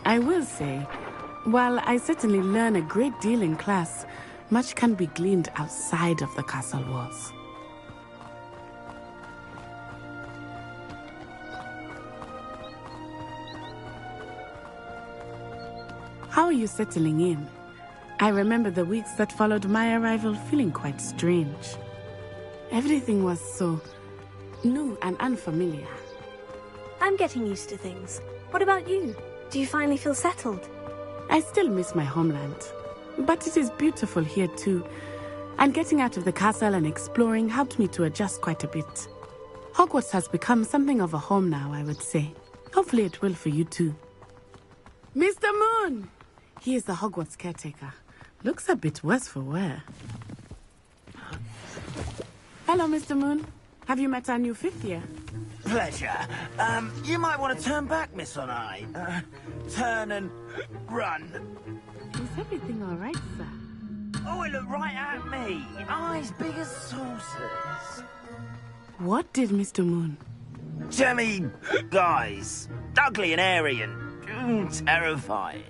I will say, while I certainly learn a great deal in class, much can be gleaned outside of the castle walls. How are you settling in? I remember the weeks that followed my arrival feeling quite strange. Everything was so new and unfamiliar. I'm getting used to things. What about you? Do you finally feel settled? I still miss my homeland, but it is beautiful here too. And getting out of the castle and exploring helped me to adjust quite a bit. Hogwarts has become something of a home now, I would say. Hopefully it will for you too. Mr. Moon! He is the Hogwarts caretaker. Looks a bit worse for wear. Hello, Mr. Moon. Have you met our new fifth year? Pleasure. You might want to turn back, Miss Onai. Turn and run. Is everything all right, sir? Oh, it looked right at me. Eyes big as saucers. What did Mr. Moon? Jemmy guys. Ugly and airy and terrifying.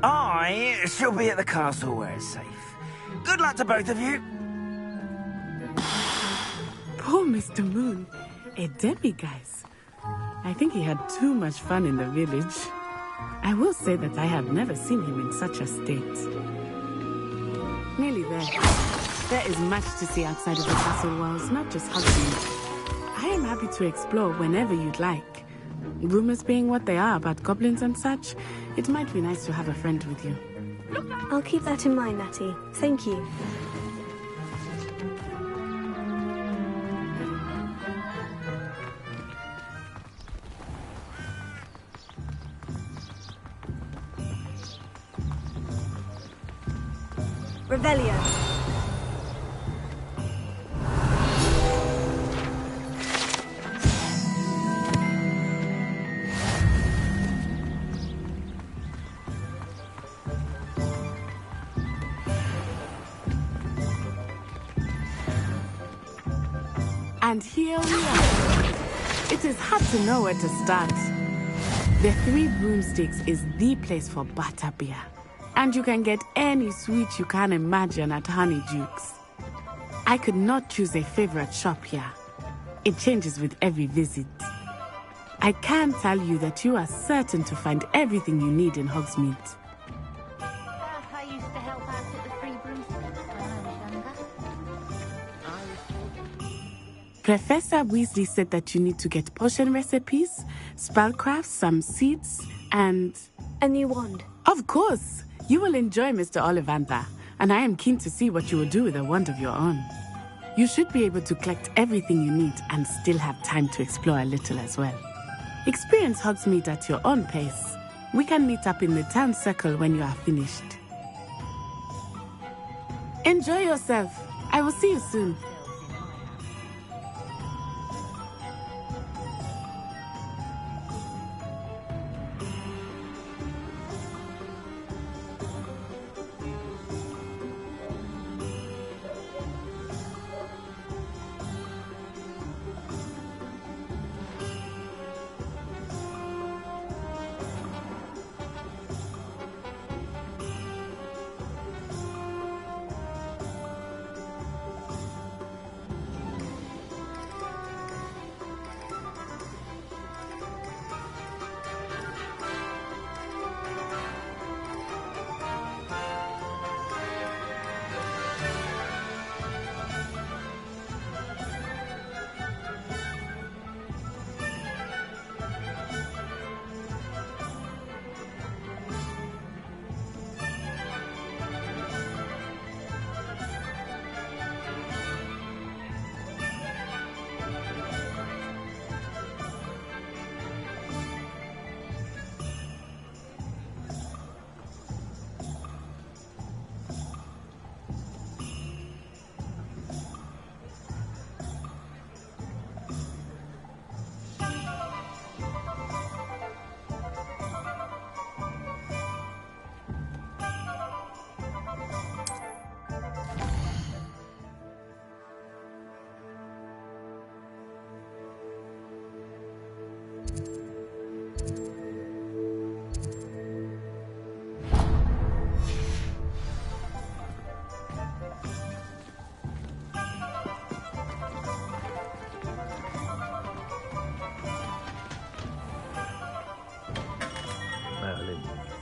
I shall be at the castle where it's safe. Good luck to both of you. Poor Mr. Moon. A demiguise. I think he had too much fun in the village. I will say that I have never seen him in such a state. Nearly there. There is much to see outside of the castle walls, not just Hogsmeade. I am happy to explore whenever you'd like. Rumors being what they are about goblins and such, it might be nice to have a friend with you. I'll keep that in mind, Natty. Thank you. Revelio. And here we are. It is hard to know where to start. The Three Broomsticks is the place for butterbeer. And you can get any sweet you can imagine at Honeydukes. I could not choose a favorite shop here. It changes with every visit. I can tell you that you are certain to find everything you need in Hogsmeade. I used to help out at the Three Broomsticks when I was younger. Professor Weasley said that you need to get potion recipes, spellcrafts, some seeds, and... A new wand. Of course! You will enjoy Mr. Ollivandar, and I am keen to see what you will do with a wand of your own. You should be able to collect everything you need and still have time to explore a little as well. Experience Hogsmeade at your own pace. We can meet up in the town circle when you are finished. Enjoy yourself. I will see you soon.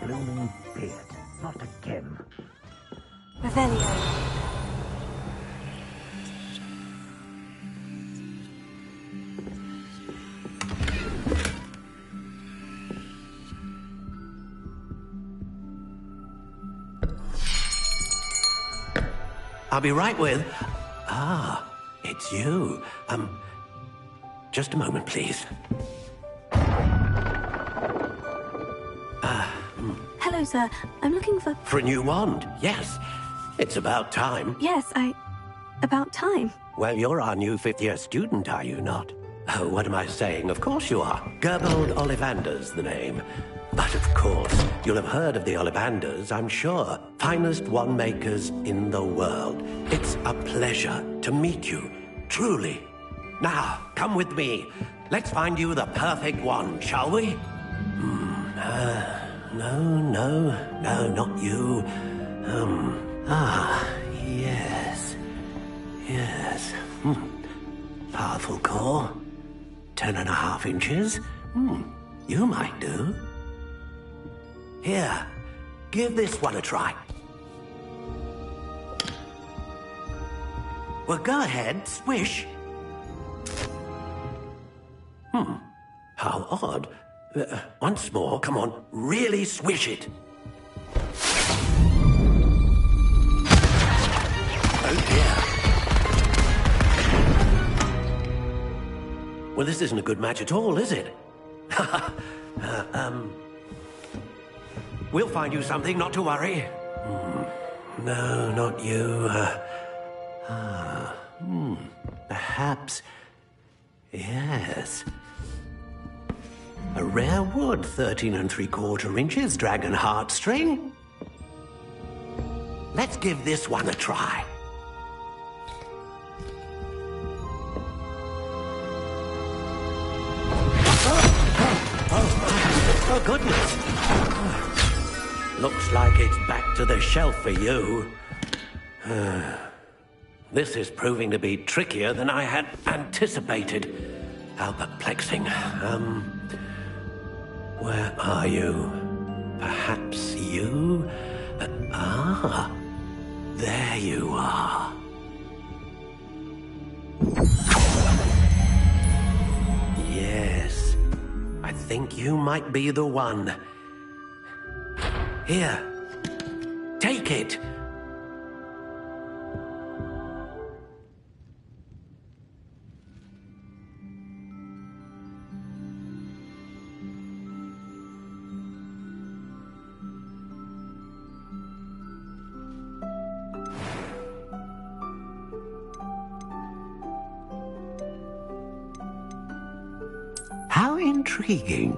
blooming beard. Not again. Revelio. I'll be right with... Ah, it's you. Just a moment, please. Hello, sir. I'm looking for... For a new wand, yes. It's about time. Yes, about time. Well, you're our new fifth-year student, are you not? Oh, what am I saying? Of course you are. Gerbold Ollivander's the name. But of course, you'll have heard of the Ollivanders, I'm sure. Finest wand makers in the world. It's a pleasure to meet you, truly. Now, come with me. Let's find you the perfect wand, shall we? No, not you. Yes. Powerful core. 10.5 inches. You might do. Here, give this one a try. Well, go ahead, swish. How odd. Once more, come on, really swish it. Oh dear. Well, this isn't a good match at all, is it? We'll find you something, not to worry. No, not you. Perhaps... Yes. A rare wood, 13 3/4 inches, dragon heartstring. Let's give this one a try. Oh, goodness. Looks like it's back to the shelf for you. This is proving to be trickier than I had anticipated. How perplexing. Where are you? Perhaps you? There you are. Yes, I think you might be the one. Here, take it. How intriguing.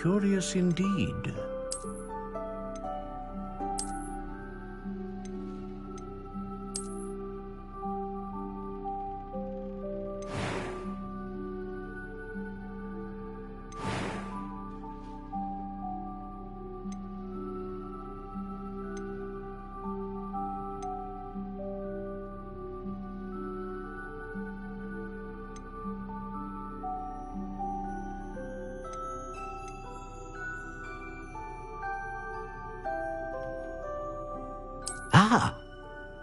Curious indeed.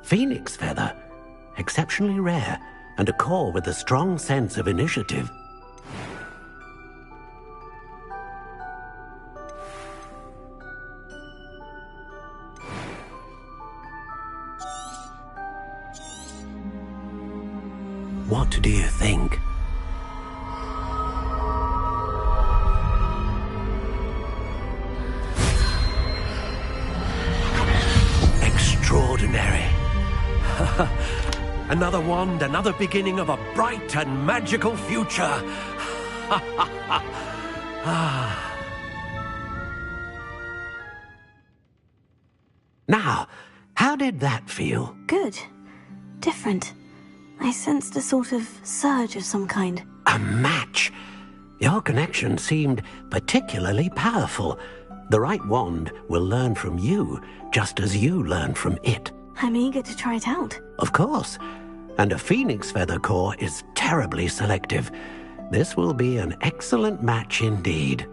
Phoenix feather. Exceptionally rare, and a core with a strong sense of initiative. What do you think? Extraordinary. Another wand, another beginning of a bright and magical future. Now, how did that feel? Good. Different. I sensed a sort of surge of some kind. A match. Your connection seemed particularly powerful. The right wand will learn from you, just as you learn from it. I'm eager to try it out. Of course. And a phoenix feather core is terribly selective. This will be an excellent match indeed.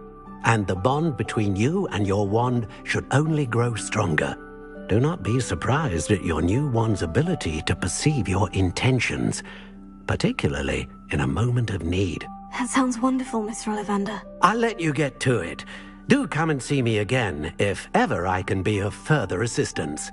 And the bond between you and your wand should only grow stronger. Do not be surprised at your new wand's ability to perceive your intentions, particularly in a moment of need. That sounds wonderful, Mr. Ollivander. I'll let you get to it. Do come and see me again if ever I can be of further assistance.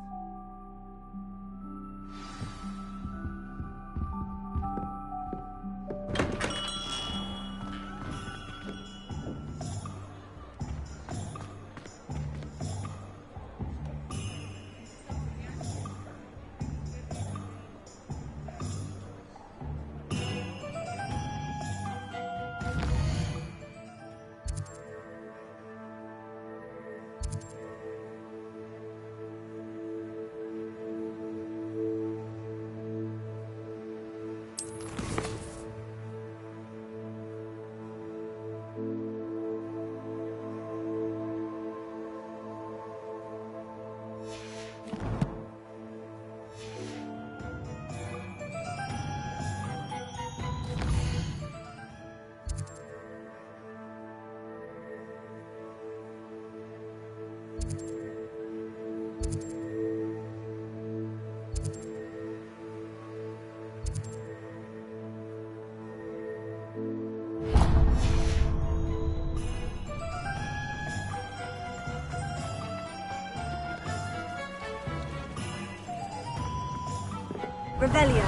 Revelio.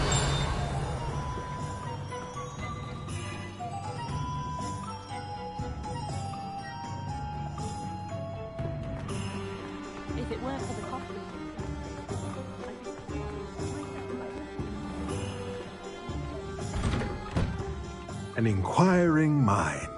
If it weren't for the coffee. An inquiring mind.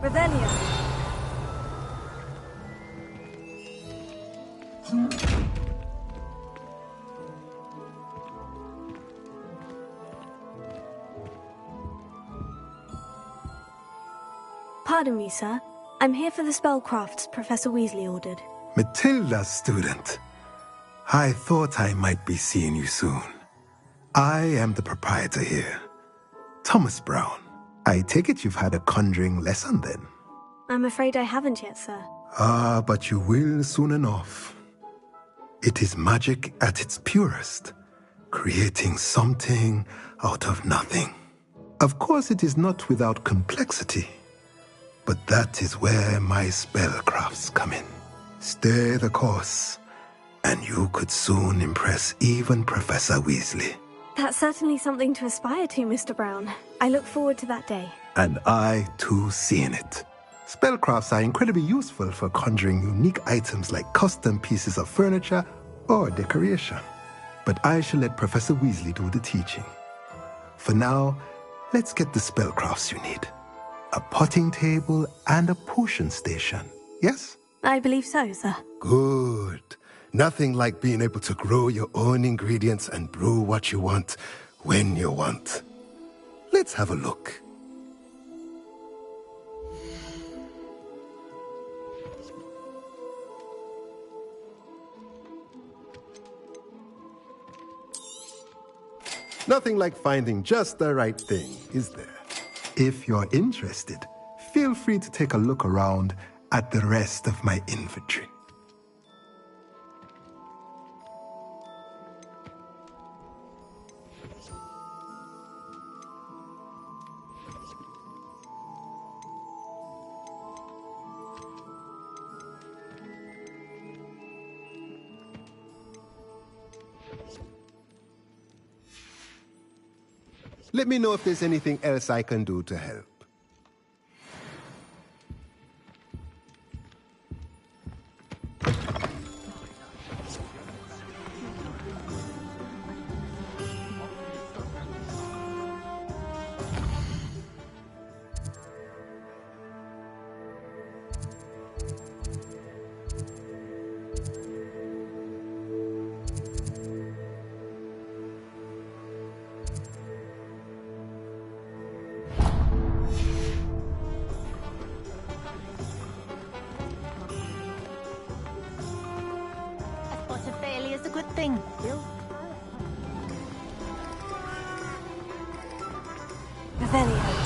Revelio. Pardon me, sir. I'm here for the spellcrafts Professor Weasley ordered. Matilda's student. I thought I might be seeing you soon. I am the proprietor here, Thomas Brown. I take it you've had a conjuring lesson then? I'm afraid I haven't yet, sir. Ah, but you will soon enough. It is magic at its purest, creating something out of nothing. Of course, it is not without complexity, but that is where my spellcrafts come in. Stay the course, and you could soon impress even Professor Weasley. That's certainly something to aspire to, Mr. Brown. I look forward to that day. And I, too, seeing it. Spellcrafts are incredibly useful for conjuring unique items like custom pieces of furniture or decoration. But I shall let Professor Weasley do the teaching. For now, let's get the spellcrafts you need. A potting table and a potion station, yes? I believe so, sir. Good. Nothing like being able to grow your own ingredients and brew what you want, when you want. Let's have a look. Nothing like finding just the right thing, is there? If you're interested, feel free to take a look around at the rest of my inventory. Let me know if there's anything else I can do to help. A good thing. Revelio.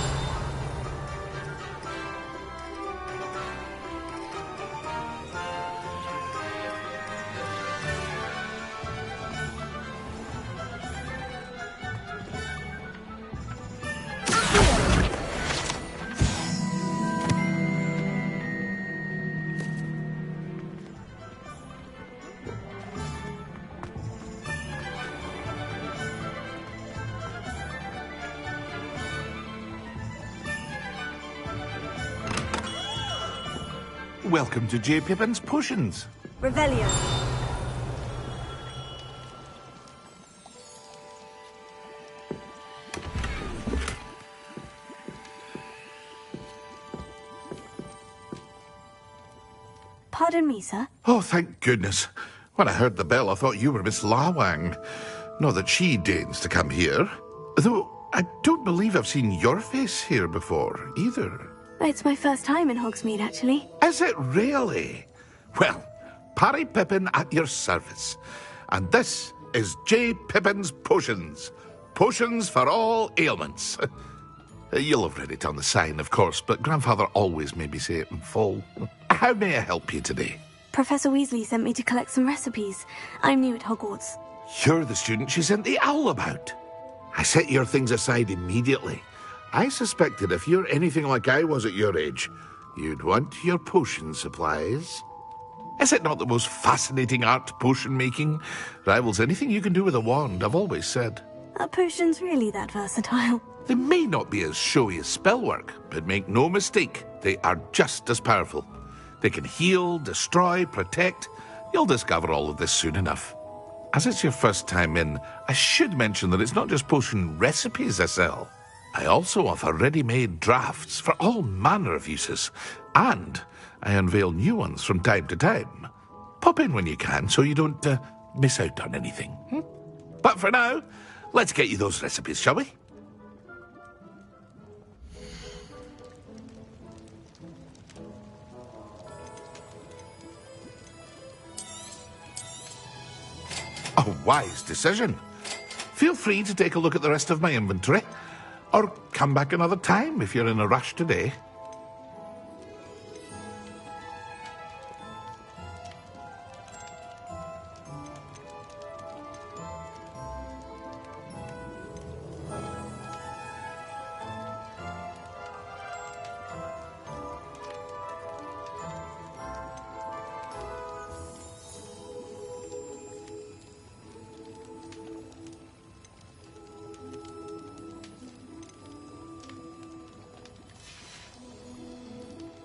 Welcome to J. Pippin's Potions. Revelio. Pardon me, sir. Oh, thank goodness. When I heard the bell, I thought you were Miss Lawang. Not that she deigns to come here. Though I don't believe I've seen your face here before, either. It's my first time in Hogsmeade, actually. Is it really? Well, Parry Pippin at your service. And this is J. Pippin's Potions. Potions for all ailments. You'll have read it on the sign, of course, but Grandfather always made me say it in full. How may I help you today? Professor Weasley sent me to collect some recipes. I'm new at Hogwarts. You're the student she sent the owl about. I set your things aside immediately. I suspected if you're anything like I was at your age, you'd want your potion supplies. Is it not the most fascinating art, potion making? Rivals anything you can do with a wand, I've always said. Are potions really that versatile? They may not be as showy as spellwork, but make no mistake, they are just as powerful. They can heal, destroy, protect. You'll discover all of this soon enough. As it's your first time in, I should mention that it's not just potion recipes I sell. I also offer ready-made drafts for all manner of uses, and I unveil new ones from time to time. Pop in when you can so you don't miss out on anything. But for now, let's get you those recipes, shall we? A wise decision. Feel free to take a look at the rest of my inventory. Or come back another time if you're in a rush today.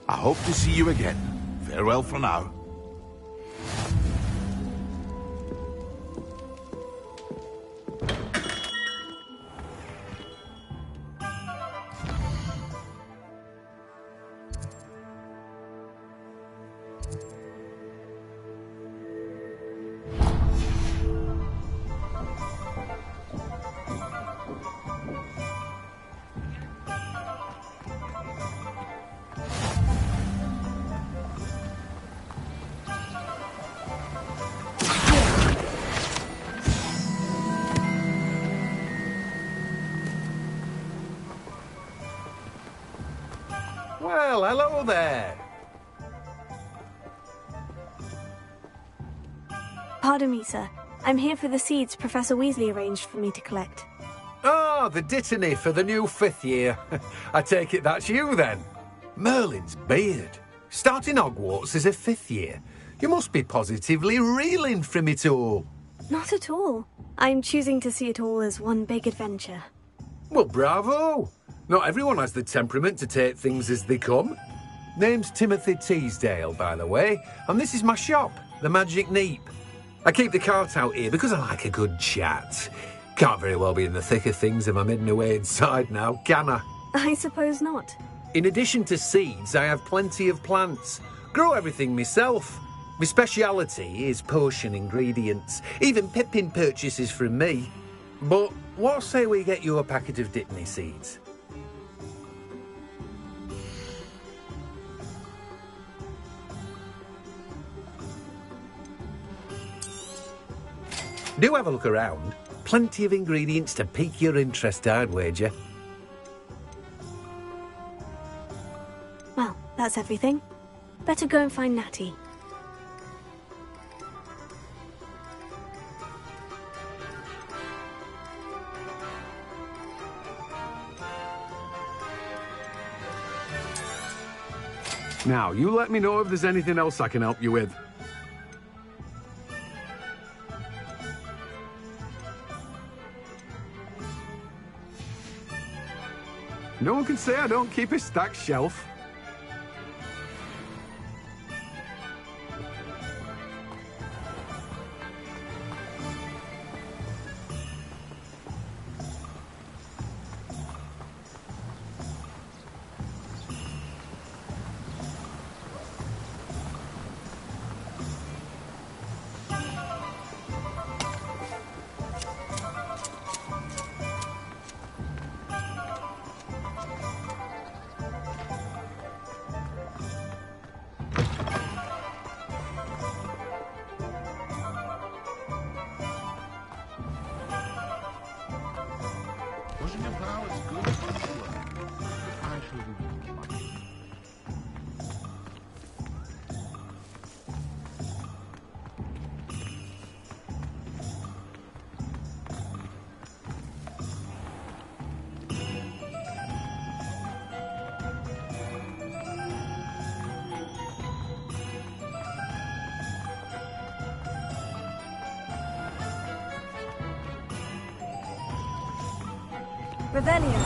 I hope to see you again. Farewell for now. Well, hello there. Pardon me, sir. I'm here for the seeds Professor Weasley arranged for me to collect. Oh, the dittany for the new 5th year. I take it that's you, then. Merlin's beard. Starting Hogwarts as a 5th year. You must be positively reeling from it all. Not at all. I'm choosing to see it all as one big adventure. Well, bravo! Not everyone has the temperament to take things as they come. Name's Timothy Teasdale, by the way, and this is my shop, the Magic Neep. I keep the cart out here because I like a good chat. Can't very well be in the thick of things if I'm hidden away inside now, can I? I suppose not. In addition to seeds, I have plenty of plants. Grow everything myself. My speciality is potion ingredients. Even Pippin purchases from me. But what say we get you a packet of Dittany seeds? Do have a look around. Plenty of ingredients to pique your interest, I'd wager. Well, that's everything. Better go and find Natty. Now, you let me know if there's anything else I can help you with. No one can say I don't keep a stacked shelf. Revelio.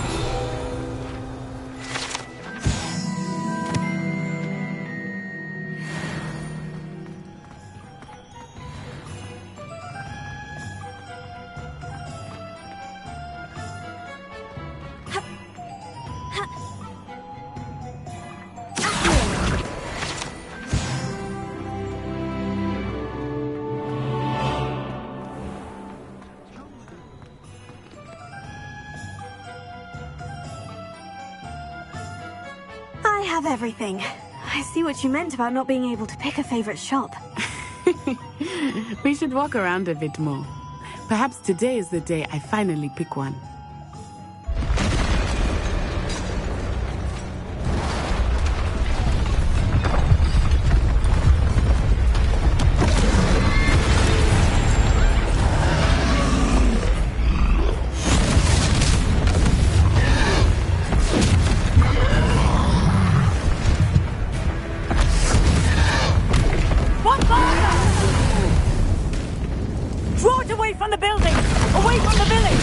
I have everything. I see what you meant about not being able to pick a favorite shop. We should walk around a bit more. Perhaps today is the day I finally pick one. Draw it away from the building! Away from the village!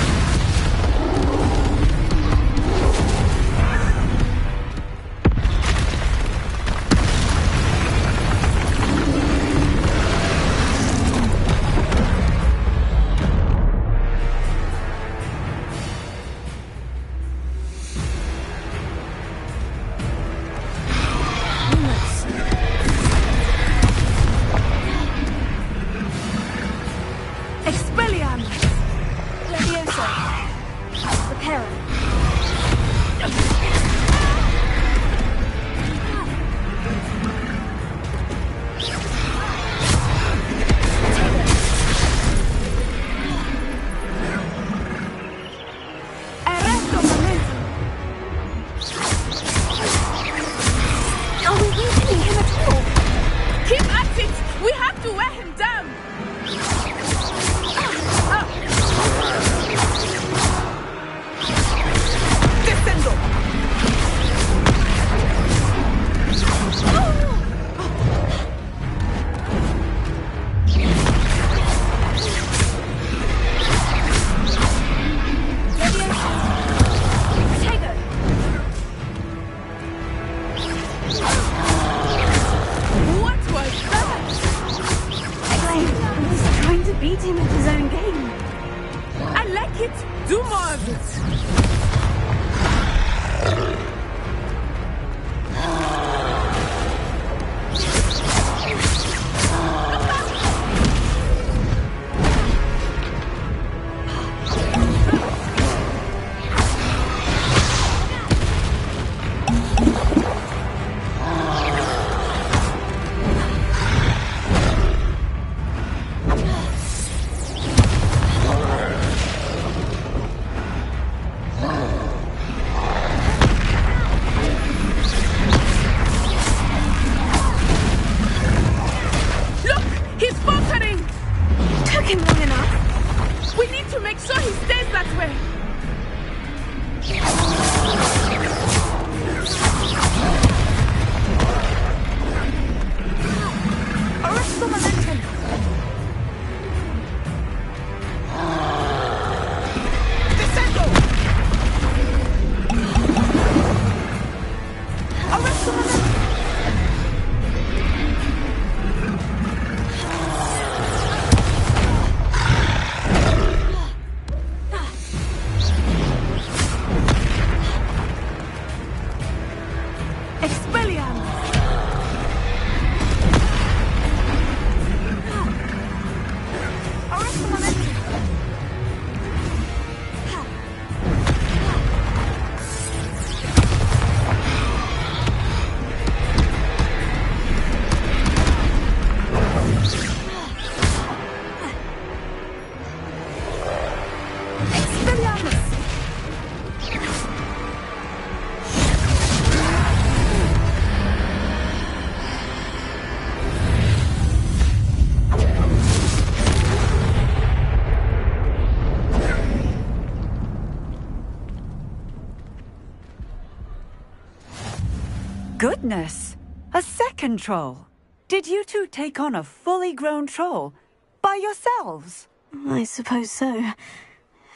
Goodness! A second troll! Did you two take on a fully grown troll? By yourselves? I suppose so.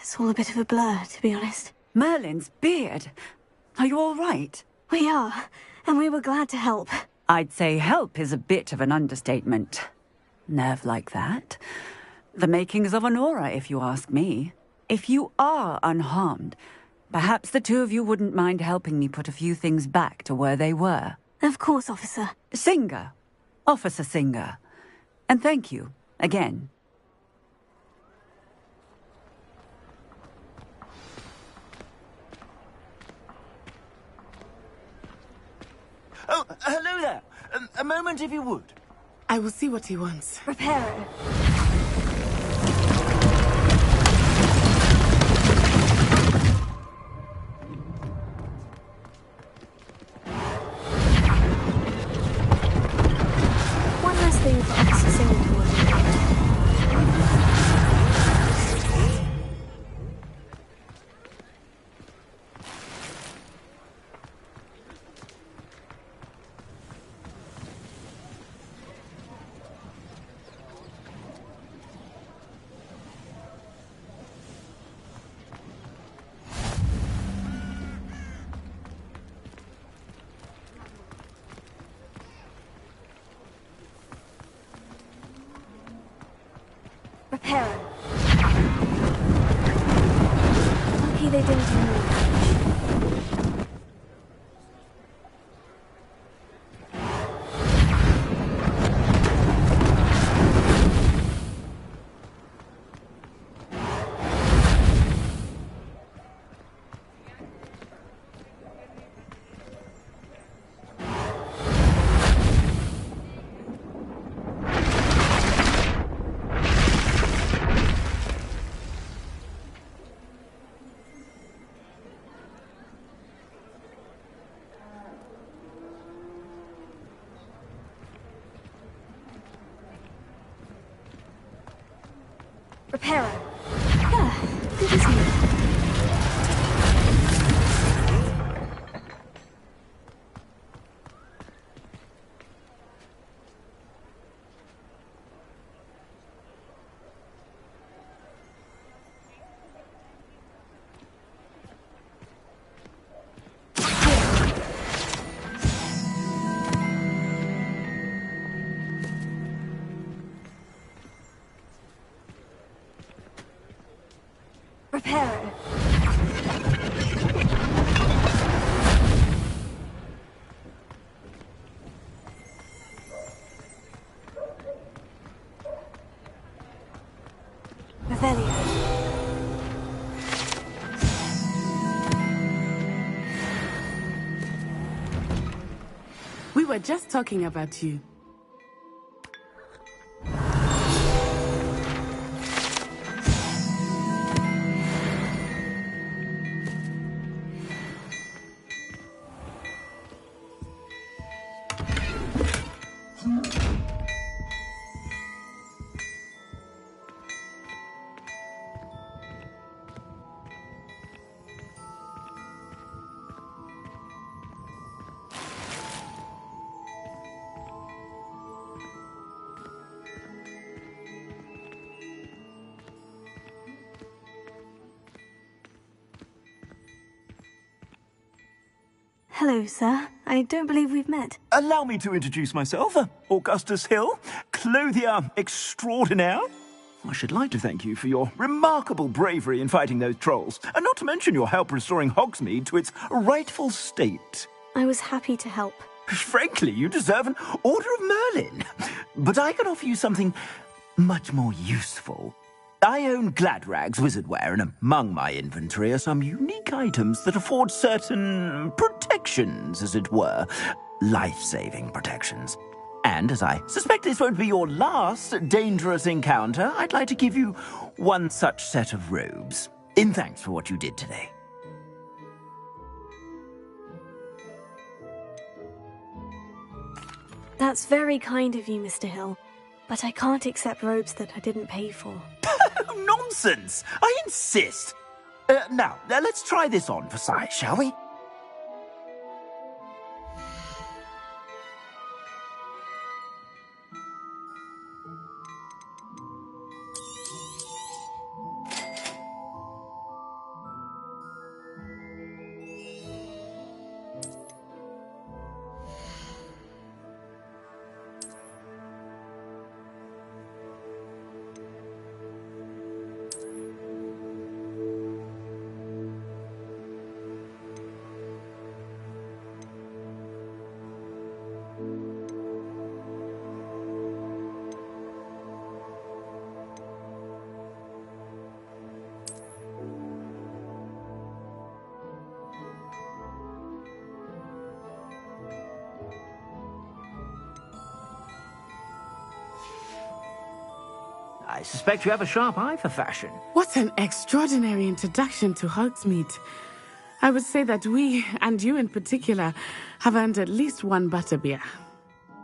It's all a bit of a blur, to be honest. Merlin's beard. Are you all right? We are, and we were glad to help. I'd say help is a bit of an understatement. Nerve like that. The makings of an aura, if you ask me. If you are unharmed, perhaps the two of you wouldn't mind helping me put a few things back to where they were. Of course, officer. Singer. Officer Singer. And thank you, again. Oh, hello there. A moment, if you would. I will see what he wants. Reparo. One last thing for Officer Singer to worry about. Reparo. Lucky they didn't do more damage. Reparo. Ah, good as new. Reparo. Revelio. We were just talking about you. Hello, sir. I don't believe we've met. Allow me to introduce myself. Augustus Hill, clothier extraordinaire. I should like to thank you for your remarkable bravery in fighting those trolls, and not to mention your help restoring Hogsmeade to its rightful state. I was happy to help. Frankly, you deserve an Order of Merlin. But I can offer you something much more useful. I own Gladrag's wizardware, and among my inventory are some unique items that afford certain protections, as it were. Life-saving protections. And as I suspect this won't be your last dangerous encounter, I'd like to give you one such set of robes, in thanks for what you did today. That's very kind of you, Mr. Hill. But I can't accept robes that I didn't pay for. Nonsense! I insist! Now, let's try this on for size, shall we? I suspect you have a sharp eye for fashion. What an extraordinary introduction to Hogsmeade. I would say that we, and you in particular, have earned at least one butterbeer.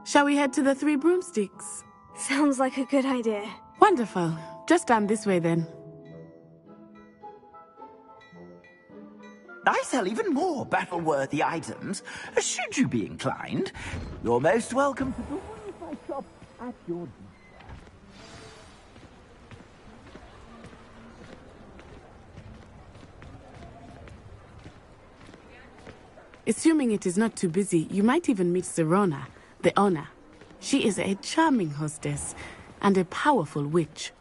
Shall we head to the Three Broomsticks? Sounds like a good idea. Wonderful. Just down this way then. I sell even more battle-worthy items, should you be inclined. You're most welcome to the Wi-Fi shop at your door. Assuming it is not too busy, you might even meet Sirona, the owner. She is a charming hostess and a powerful witch.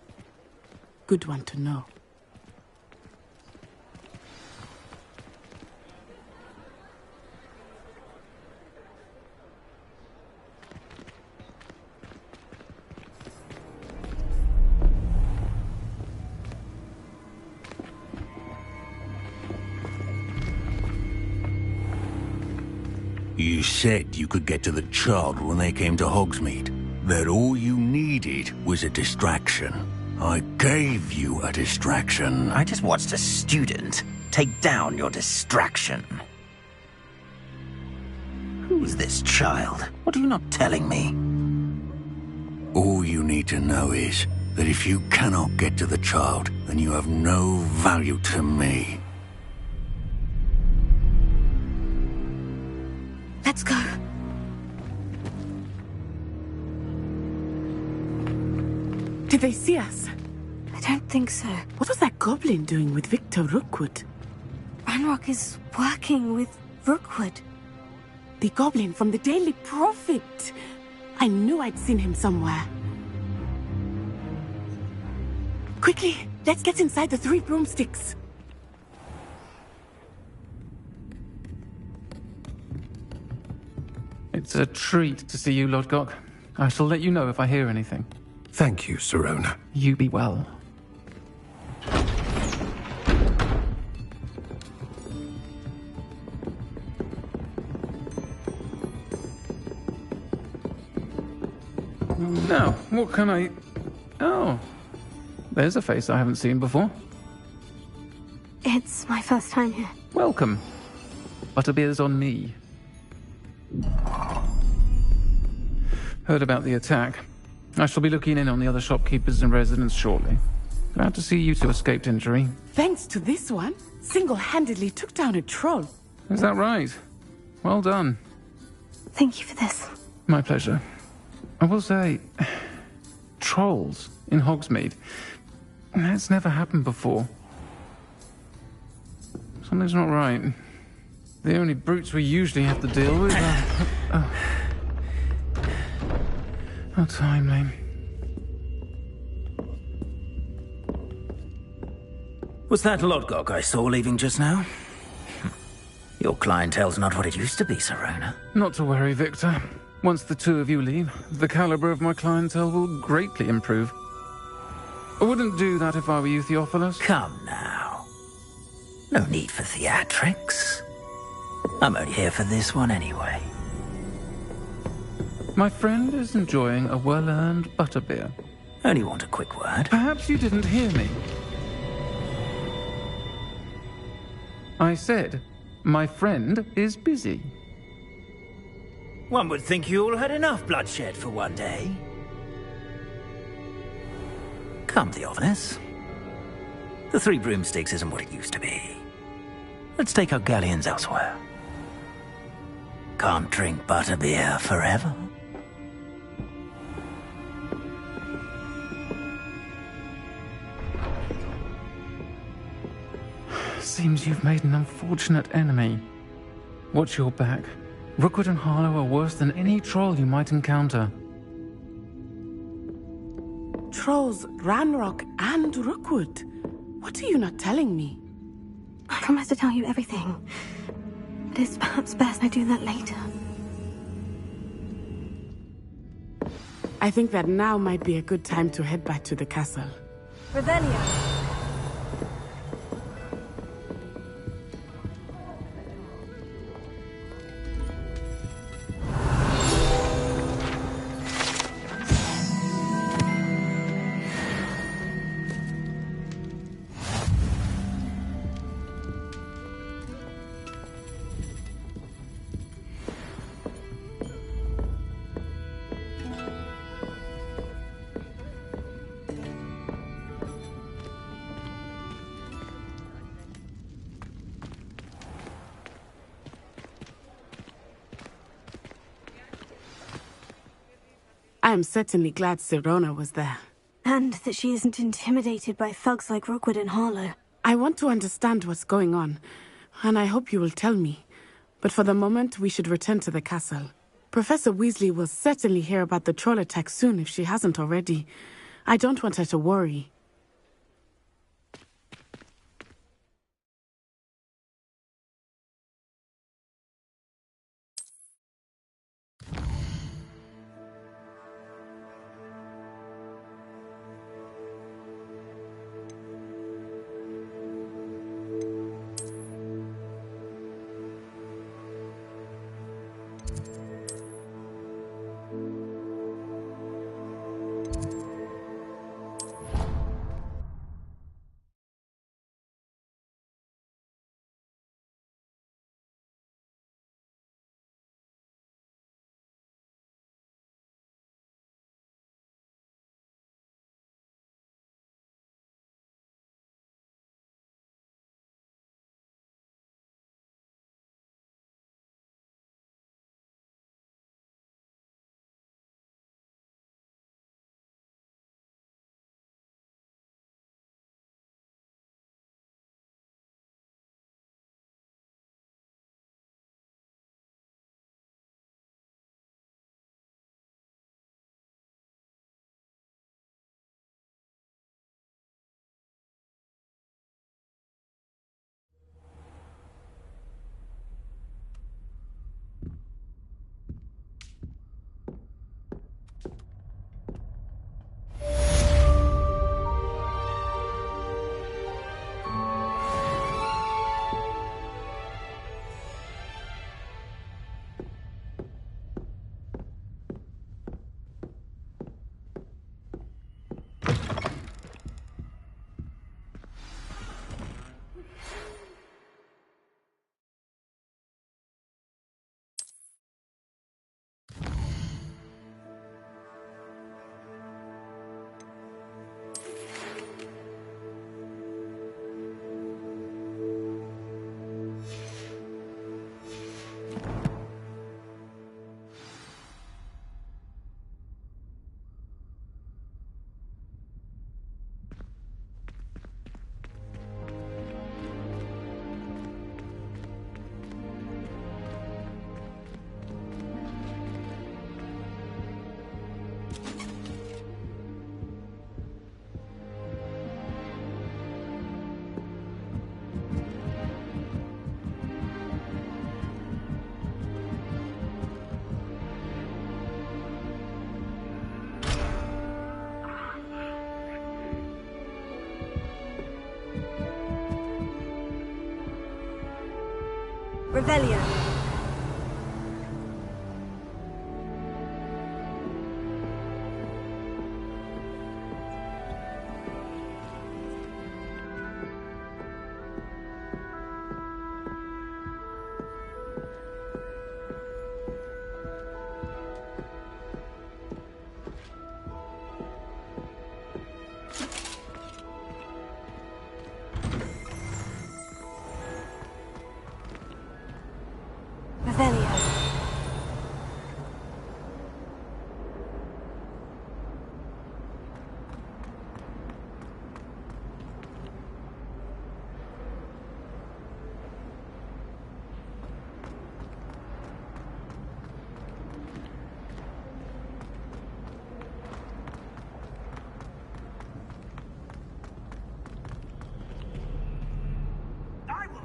Good one to know. You said you could get to the child when they came to Hogsmeade. That all you needed was a distraction. I gave you a distraction. I just watched a student take down your distraction. Who's this child? What are you not telling me? All you need to know is that if you cannot get to the child, then you have no value to me. Let's go. Did they see us? I don't think so. What was that goblin doing with Victor Rookwood? Ranrock is working with Rookwood. The goblin from the Daily Prophet. I knew I'd seen him somewhere. Quickly, let's get inside the Three Broomsticks. It's a treat to see you, Lodgok. I shall let you know if I hear anything. Thank you, Sirona. You be well. Now, what can I... Oh, there's a face I haven't seen before. It's my first time here. Welcome. Butterbeer's on me. Heard about the attack. I shall be looking in on the other shopkeepers and residents shortly. Glad to see you two escaped injury. Thanks to this one, single-handedly took down a troll. Is that right? Well done. Thank you for this. My pleasure. I will say, trolls in Hogsmeade. That's never happened before. Something's not right. The only brutes we usually have to deal with are... How timely. Was that Lodgok I saw leaving just now? Your clientele's not what it used to be, Sirona. Not to worry, Victor. Once the two of you leave, the caliber of my clientele will greatly improve. I wouldn't do that if I were you, Theophilus. Come now. No need for theatrics. I'm only here for this one anyway. My friend is enjoying a well-earned butterbeer. Only want a quick word. Perhaps you didn't hear me. I said, my friend is busy. One would think you all had enough bloodshed for one day. Come, Theophilus. The Three Broomsticks isn't what it used to be. Let's take our galleons elsewhere. Can't drink butterbeer forever. Seems you've made an unfortunate enemy. Watch your back. Rookwood and Harlow are worse than any troll you might encounter. Trolls, Ranrock, and Rookwood. What are you not telling me? I promise to tell you everything. But it's perhaps best I do that later. I think that now might be a good time to head back to the castle. Revelio. I am certainly glad Sirona was there. And that she isn't intimidated by thugs like Rookwood and Harlow. I want to understand what's going on, and I hope you will tell me. But for the moment, we should return to the castle. Professor Weasley will certainly hear about the troll attack soon if she hasn't already. I don't want her to worry. Revelio.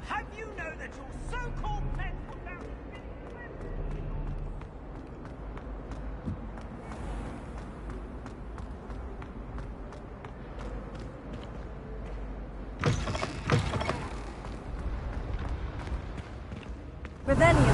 Have you know that your so-called pet will now Revelio.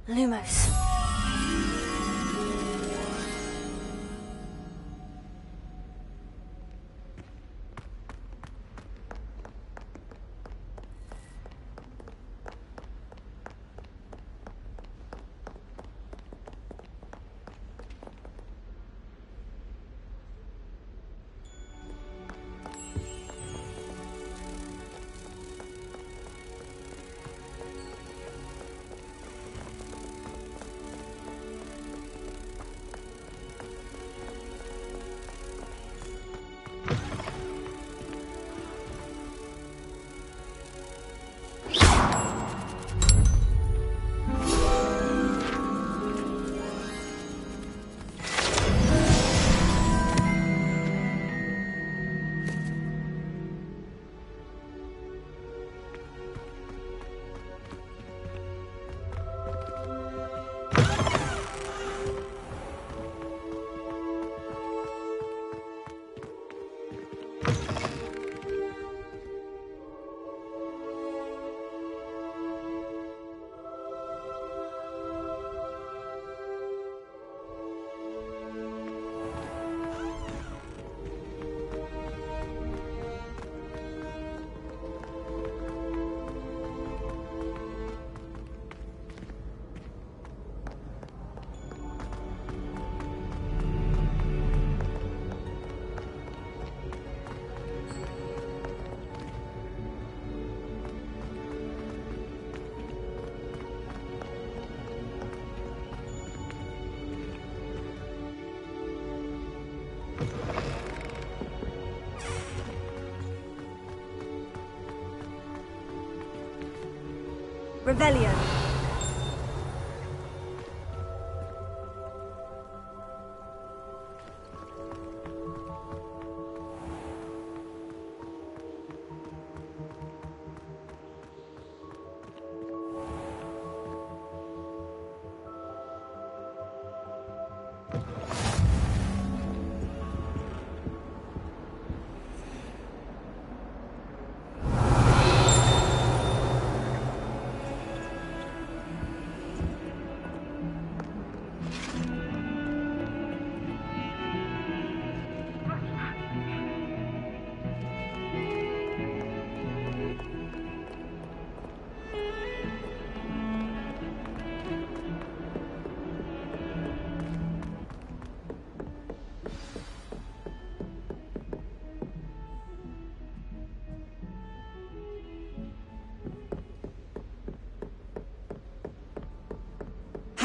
Lumos. Revelio.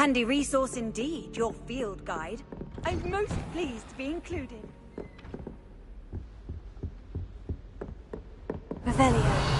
Handy resource indeed, your field guide. I'm most pleased to be included. Revelio.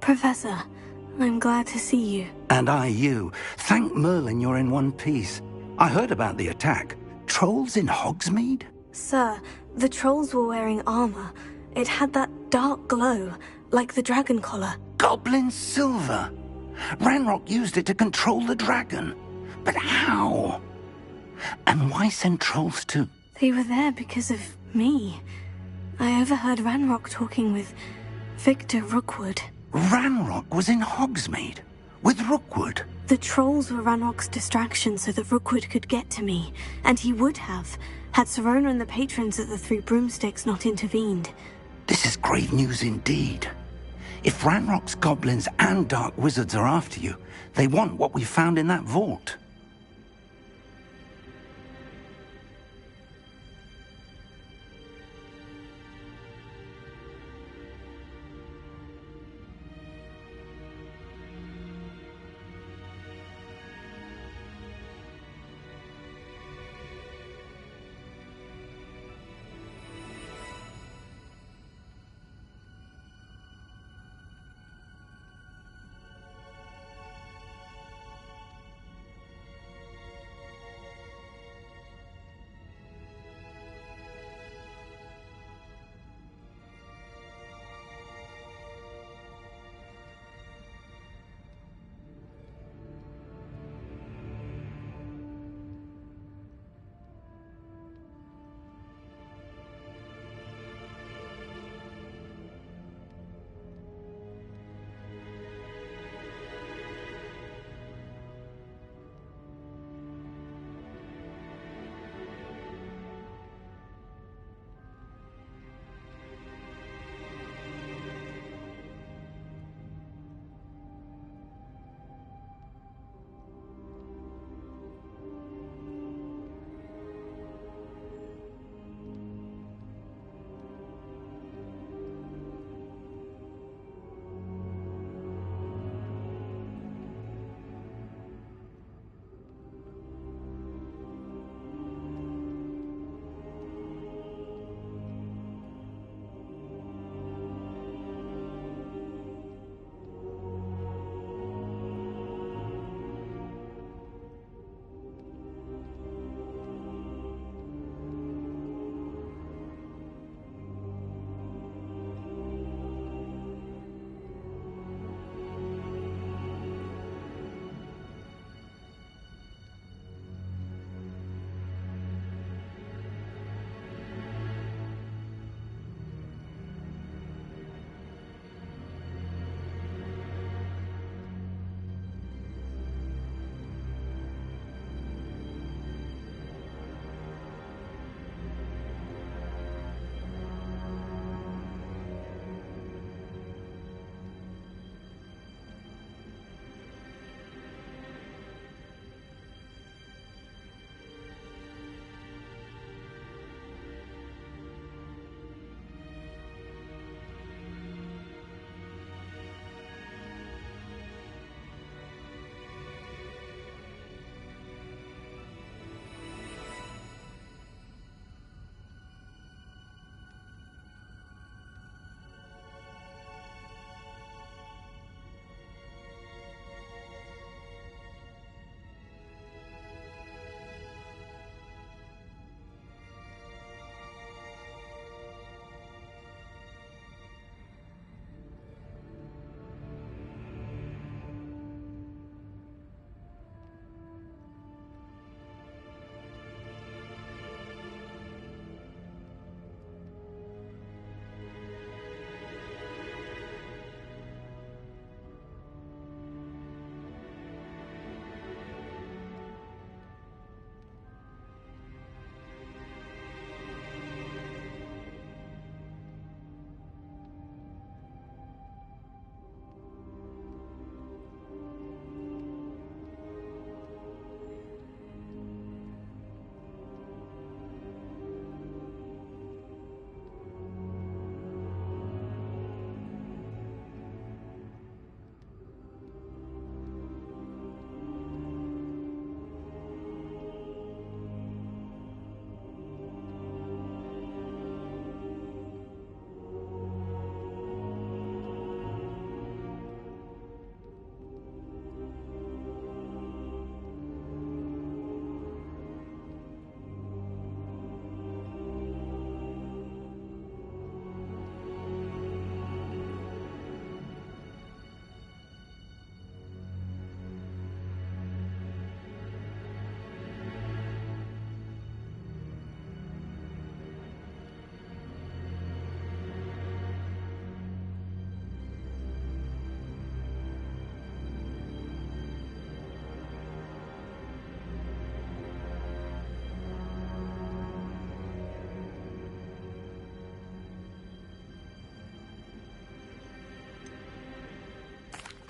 Professor, I'm glad to see you. And I you. Thank Merlin you're in one piece. I heard about the attack. Trolls in Hogsmeade? Sir, the trolls were wearing armor. It had that dark glow, like the dragon collar. Goblin silver! Ranrock used it to control the dragon. But how? And why send trolls to... They were there because of me. I overheard Ranrock talking with Victor Rookwood. Ranrock was in Hogsmeade? With Rookwood? The trolls were Ranrock's distraction so that Rookwood could get to me. And he would have, had Serona and the patrons at the Three Broomsticks not intervened. This is grave news indeed. If Ranrock's goblins and dark wizards are after you, they want what we found in that vault.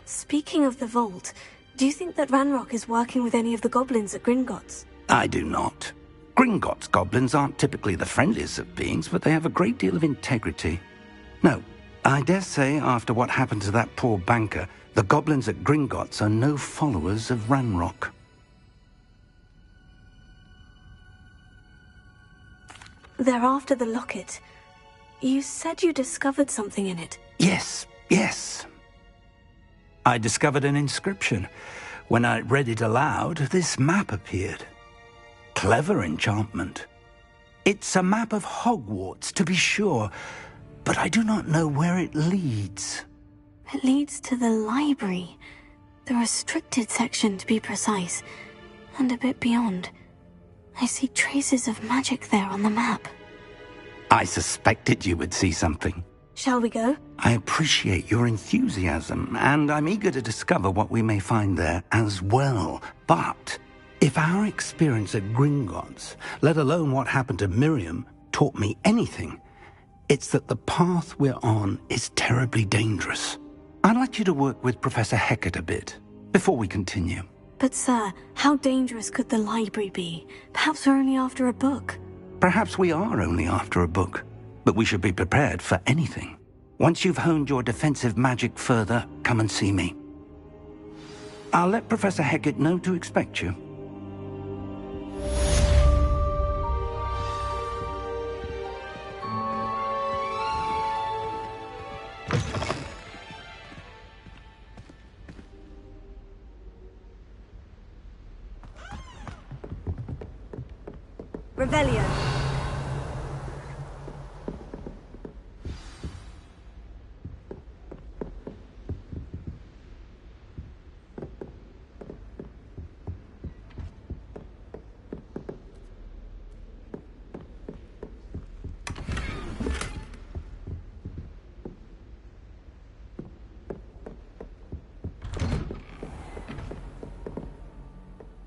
Speaking of the vault, do you think that Ranrock is working with any of the goblins at Gringotts? I do not. Gringotts goblins aren't typically the friendliest of beings, but they have a great deal of integrity. No, I dare say after what happened to that poor banker, the goblins at Gringotts are no followers of Ranrock. They're after the locket. You said you discovered something in it. Yes. I discovered an inscription. When I read it aloud, this map appeared. Clever enchantment. It's a map of Hogwarts, to be sure, but I do not know where it leads. It leads to the library. The restricted section, to be precise. And a bit beyond. I see traces of magic there on the map. I suspected you would see something. Shall we go? I appreciate your enthusiasm, and I'm eager to discover what we may find there as well. But if our experience at Gringotts, let alone what happened to Miriam, taught me anything, it's that the path we're on is terribly dangerous. I'd like you to work with Professor Hecat a bit before we continue. But sir, how dangerous could the library be? Perhaps we're only after a book. Perhaps we are only after a book, but we should be prepared for anything. Once you've honed your defensive magic further, come and see me. I'll let Professor Hecat know to expect you. Revelio.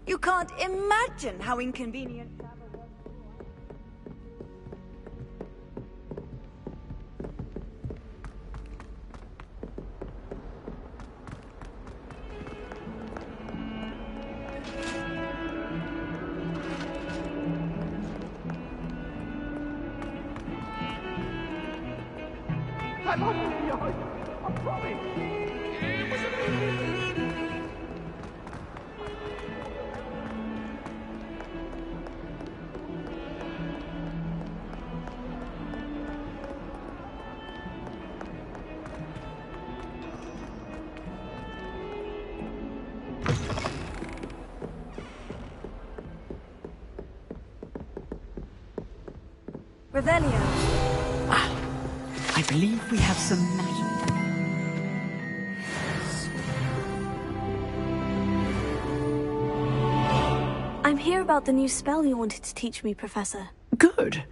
You can't imagine how inconvenient travel was. I'm on the yard. I promise. It was amazing. Revelio. I believe we have some magic. I'm here about the new spell you wanted to teach me, Professor. Good.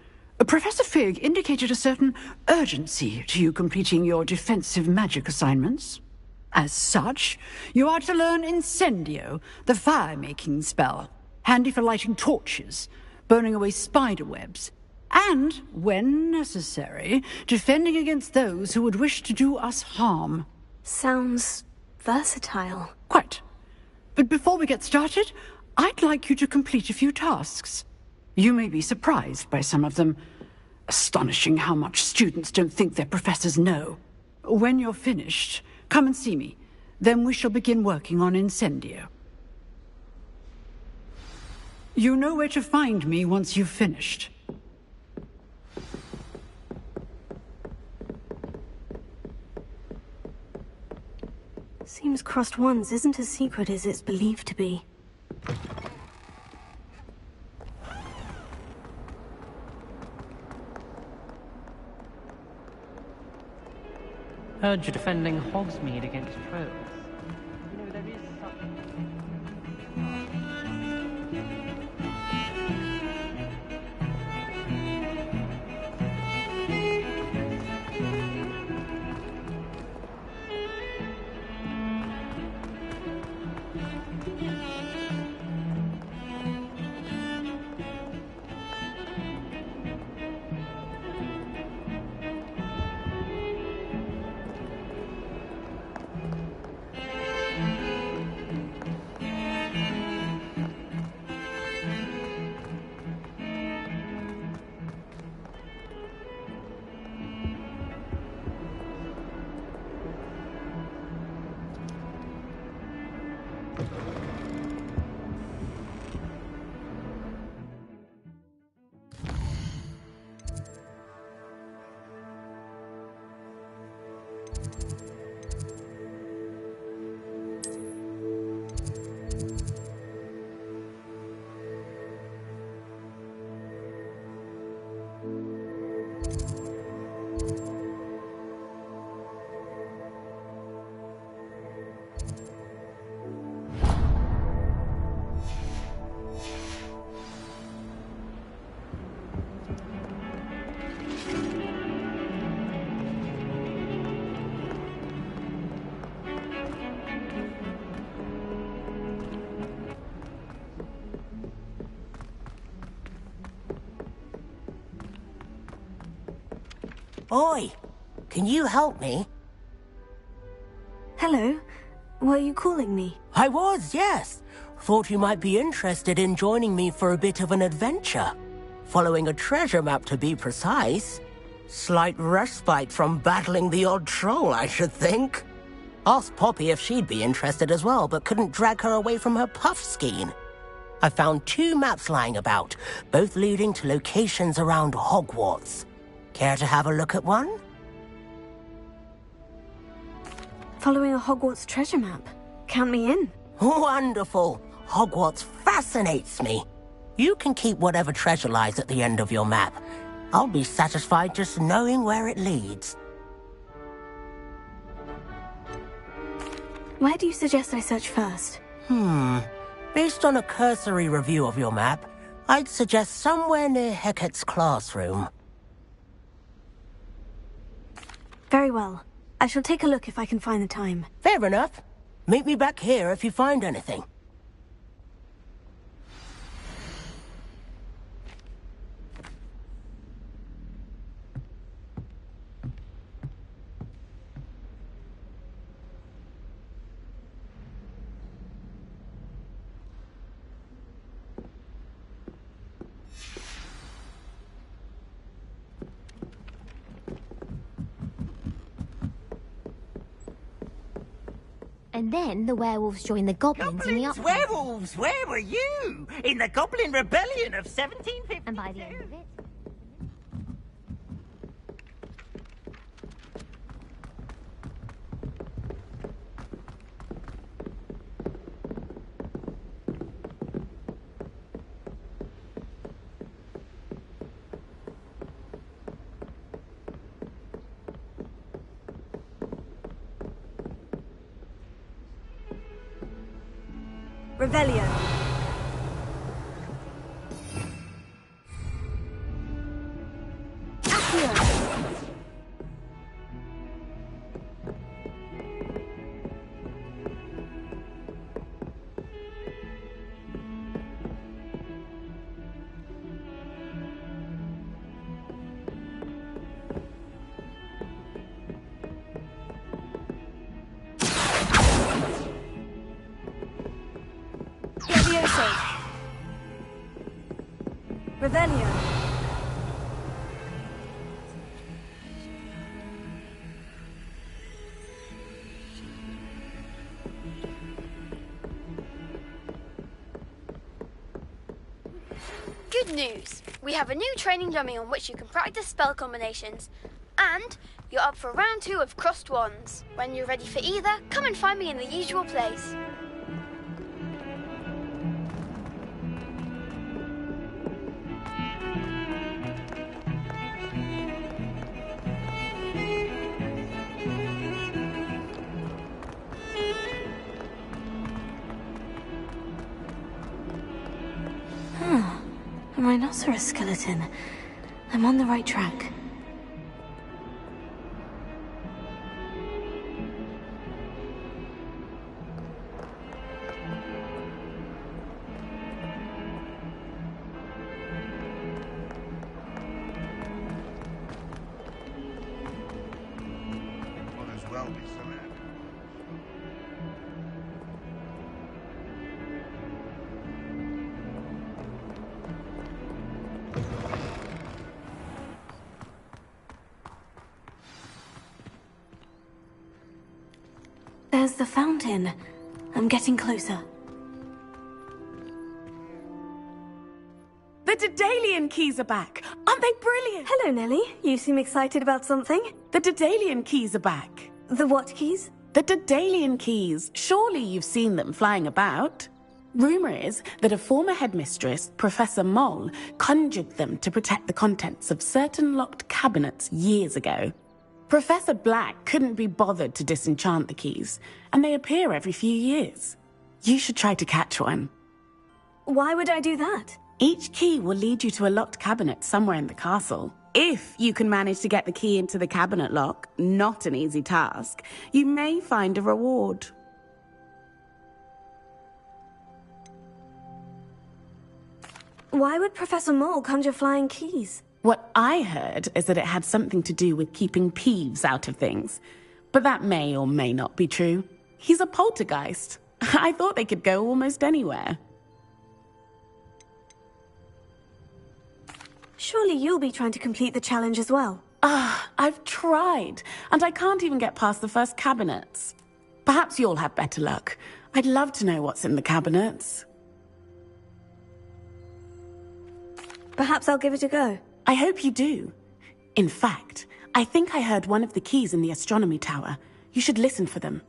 Professor Fig indicated a certain urgency to you completing your defensive magic assignments. As such, you are to learn Incendio, the fire-making spell, handy for lighting torches, burning away spider webs, and, when necessary, defending against those who would wish to do us harm. Sounds versatile. Quite. But before we get started, I'd like you to complete a few tasks. You may be surprised by some of them. Astonishing how much students don't think their professors know. When you're finished, come and see me. Then we shall begin working on Incendio. You know where to find me once you've finished. Seems crossed ones isn't as secret as it's believed to be. Heard you're defending Hogsmeade against trolls. You know, there is something... Oi! Can you help me? Hello. Were you calling me? I was, yes. Thought you might be interested in joining me for a bit of an adventure. Following a treasure map, to be precise. Slight respite from battling the odd troll, I should think. Asked Poppy if she'd be interested as well, but couldn't drag her away from her puff skein. I found 2 maps lying about, both leading to locations around Hogwarts. Care to have a look at one? Following a Hogwarts treasure map. Count me in. Wonderful. Hogwarts fascinates me. You can keep whatever treasure lies at the end of your map. I'll be satisfied just knowing where it leads. Where do you suggest I search first? Based on a cursory review of your map, I'd suggest somewhere near Hecat's classroom. Very well. I shall take a look if I can find the time. Fair enough. Meet me back here if you find anything. And then the werewolves joined the goblins in the up. Werewolves! Where were you? In the Goblin Rebellion of 1750. And by the end of it, Revelio. Revelio. Good news! We have a new training dummy on which you can practice spell combinations. And you're up for round 2 of Crossed Wands. When you're ready for either, come and find me in the usual place. A rhinoceros skeleton. I'm on the right track. Might as well be something. There's the fountain. I'm getting closer. The Daedalian keys are back. Aren't they brilliant? Hello, Nellie. You seem excited about something. The Daedalian keys are back. The what keys? The Daedalian keys. Surely you've seen them flying about. Rumor is that a former headmistress, Professor Moll, conjured them to protect the contents of certain locked cabinets years ago. Professor Black couldn't be bothered to disenchant the keys, and they appear every few years. You should try to catch one. Why would I do that? Each key will lead you to a locked cabinet somewhere in the castle. If you can manage to get the key into the cabinet lock, not an easy task, you may find a reward. Why would Professor Moll conjure flying keys? What I heard is that it had something to do with keeping Peeves out of things. But that may or may not be true. He's a poltergeist. I thought they could go almost anywhere. Surely you'll be trying to complete the challenge as well. I've tried, and I can't even get past the first cabinets. Perhaps you'll have better luck. I'd love to know what's in the cabinets. Perhaps I'll give it a go. I hope you do. In fact, I think I heard one of the keys in the astronomy tower. You should listen for them.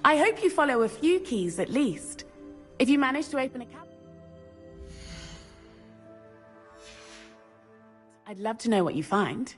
I hope you follow a few keys at least. If you manage to open a cabinet, I'd love to know what you find.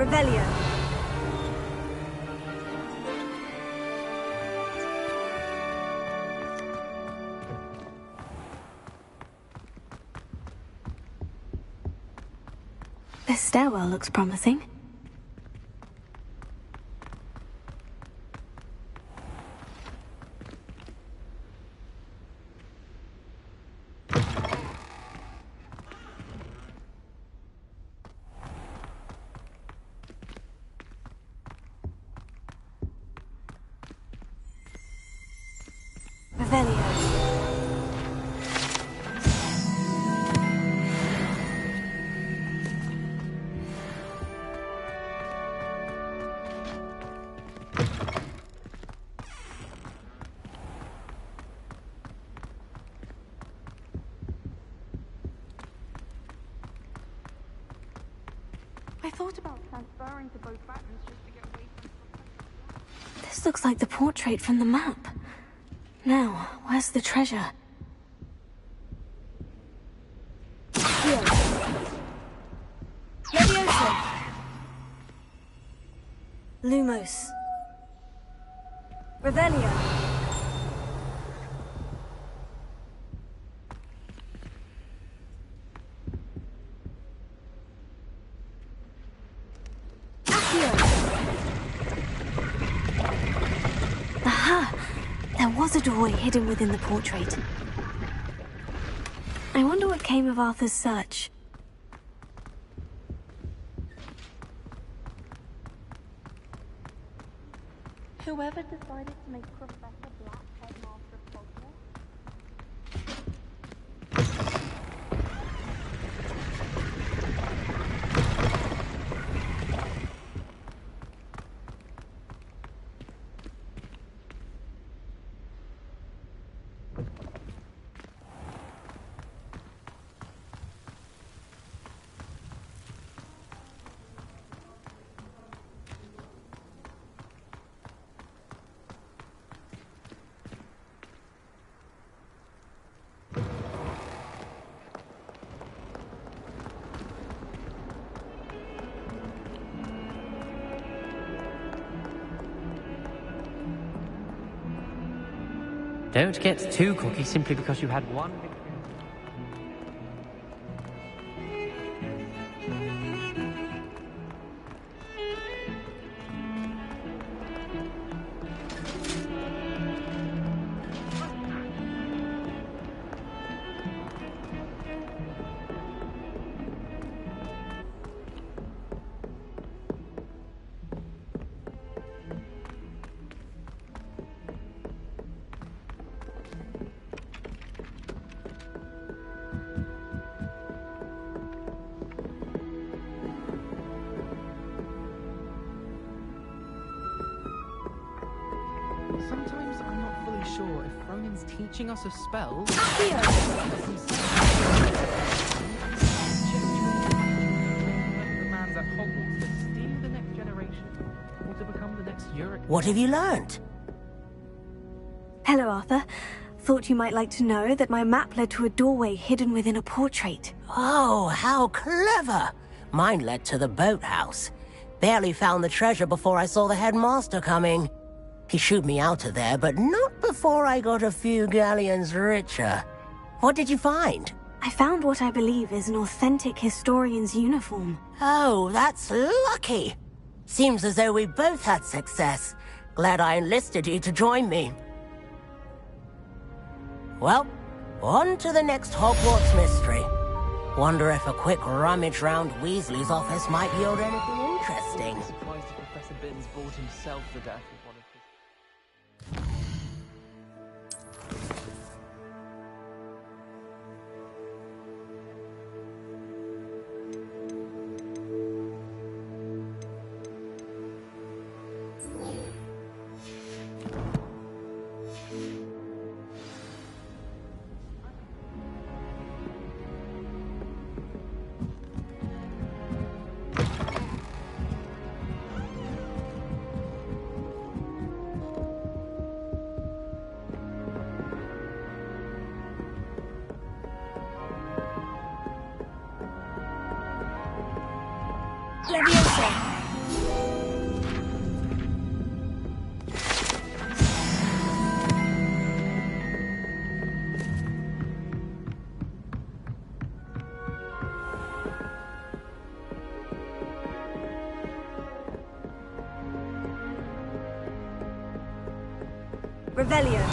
Revelio. This stairwell looks promising. I thought about transferring to both buttons just to get away from... This looks like the portrait from the map. Now, where's the treasure? Here. Leviosa! Lumos. Revelio. Aha! There was a doorway hidden within the portrait. I wonder what came of Arthur's search. Whoever decided to make Professor Black headmaster of Hogwarts? Don't get too cocky simply because you had one victory. Sometimes I'm not fully sure if Ronin's teaching us a spell. Man's at Hogwarts to steal the next generation, or to become the next Uric. What have you learned? Hello, Arthur. Thought you might like to know that my map led to a doorway hidden within a portrait. Oh, how clever! Mine led to the boathouse. Barely found the treasure before I saw the headmaster coming. He shooed me out of there, but not before I got a few galleons richer. What did you find? I found what I believe is an authentic historian's uniform. Oh, that's lucky. Seems as though we both had success. Glad I enlisted you to join me. Well, on to the next Hogwarts mystery. Wonder if a quick rummage round Weasley's office might yield anything interesting. I'm surprised if Professor Binns bought himself the death of one of his... Revelio.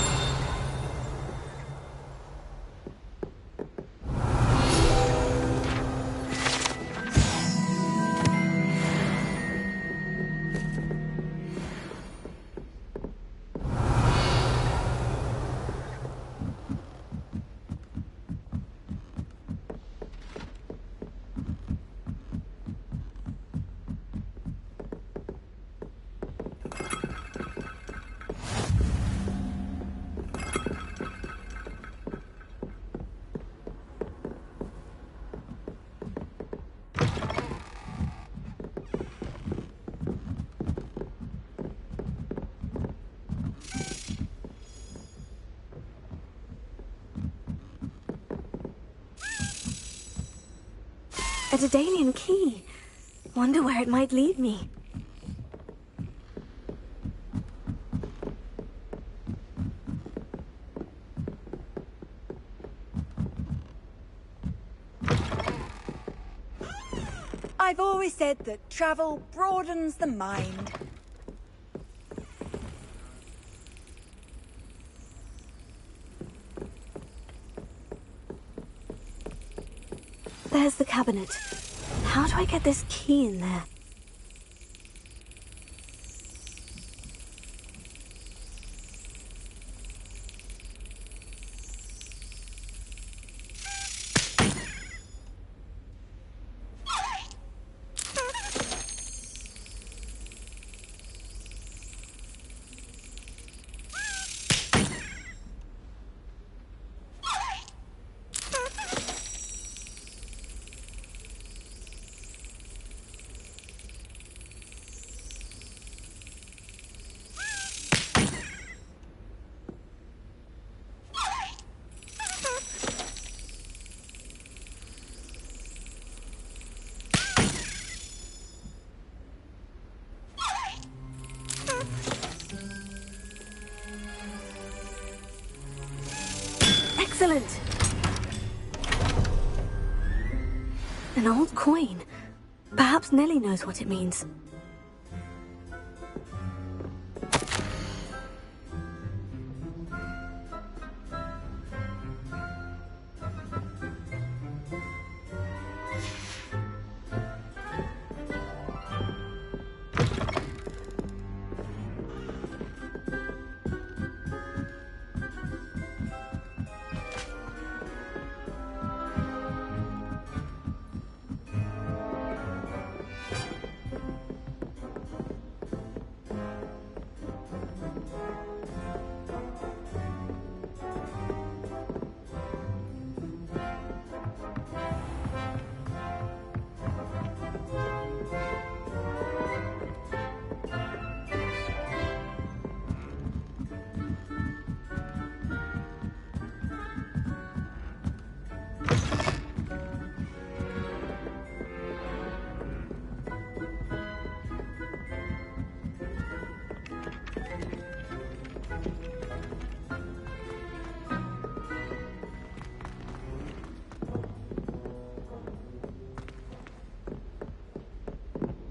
A Daedalian key. Wonder where it might lead me. I've always said that travel broadens the mind. There's the cabinet. How do I get this key in there? Excellent! An old coin. Perhaps Nellie knows what it means.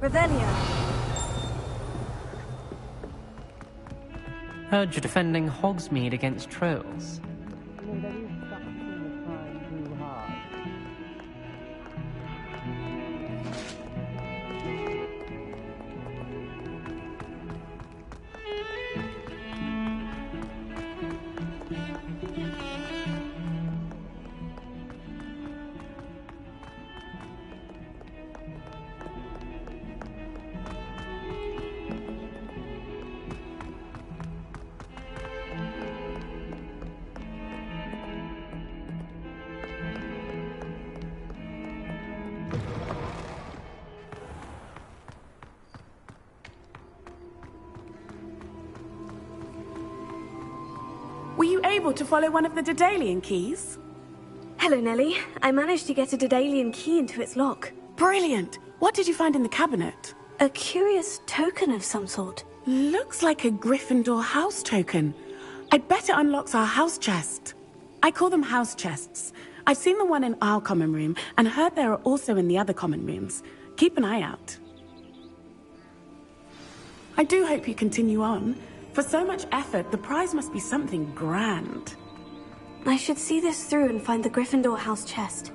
Revelio. Heard you're defending Hogsmeade against trolls. Were you able to follow one of the Daedalian keys? Hello, Nellie. I managed to get a Daedalian key into its lock. Brilliant! What did you find in the cabinet? A curious token of some sort. Looks like a Gryffindor house token. I bet it unlocks our house chest. I call them house chests. I've seen the one in our common room and heard there are also in the other common rooms. Keep an eye out. I do hope you continue on. For so much effort, the prize must be something grand. I should see this through and find the Gryffindor house chest.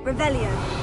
Revelio.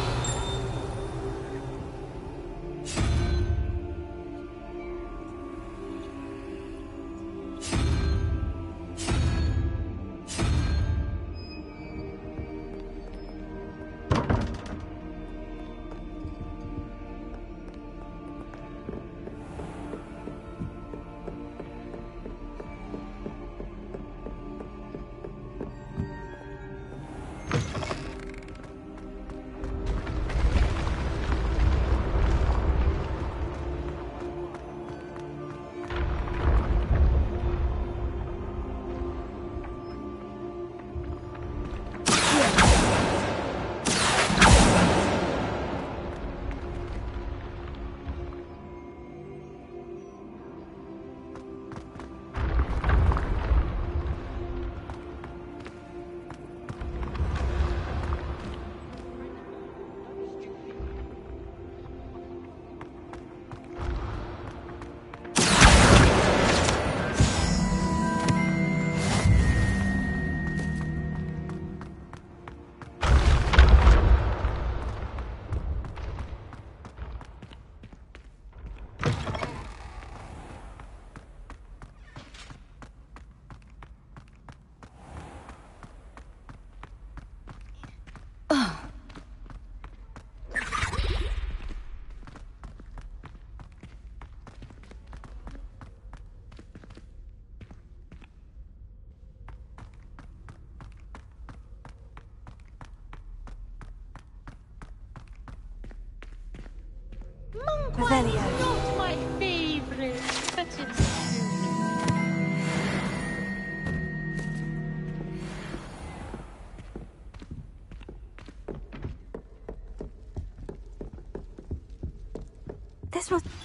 Revelio. Not my favorite, but it's true.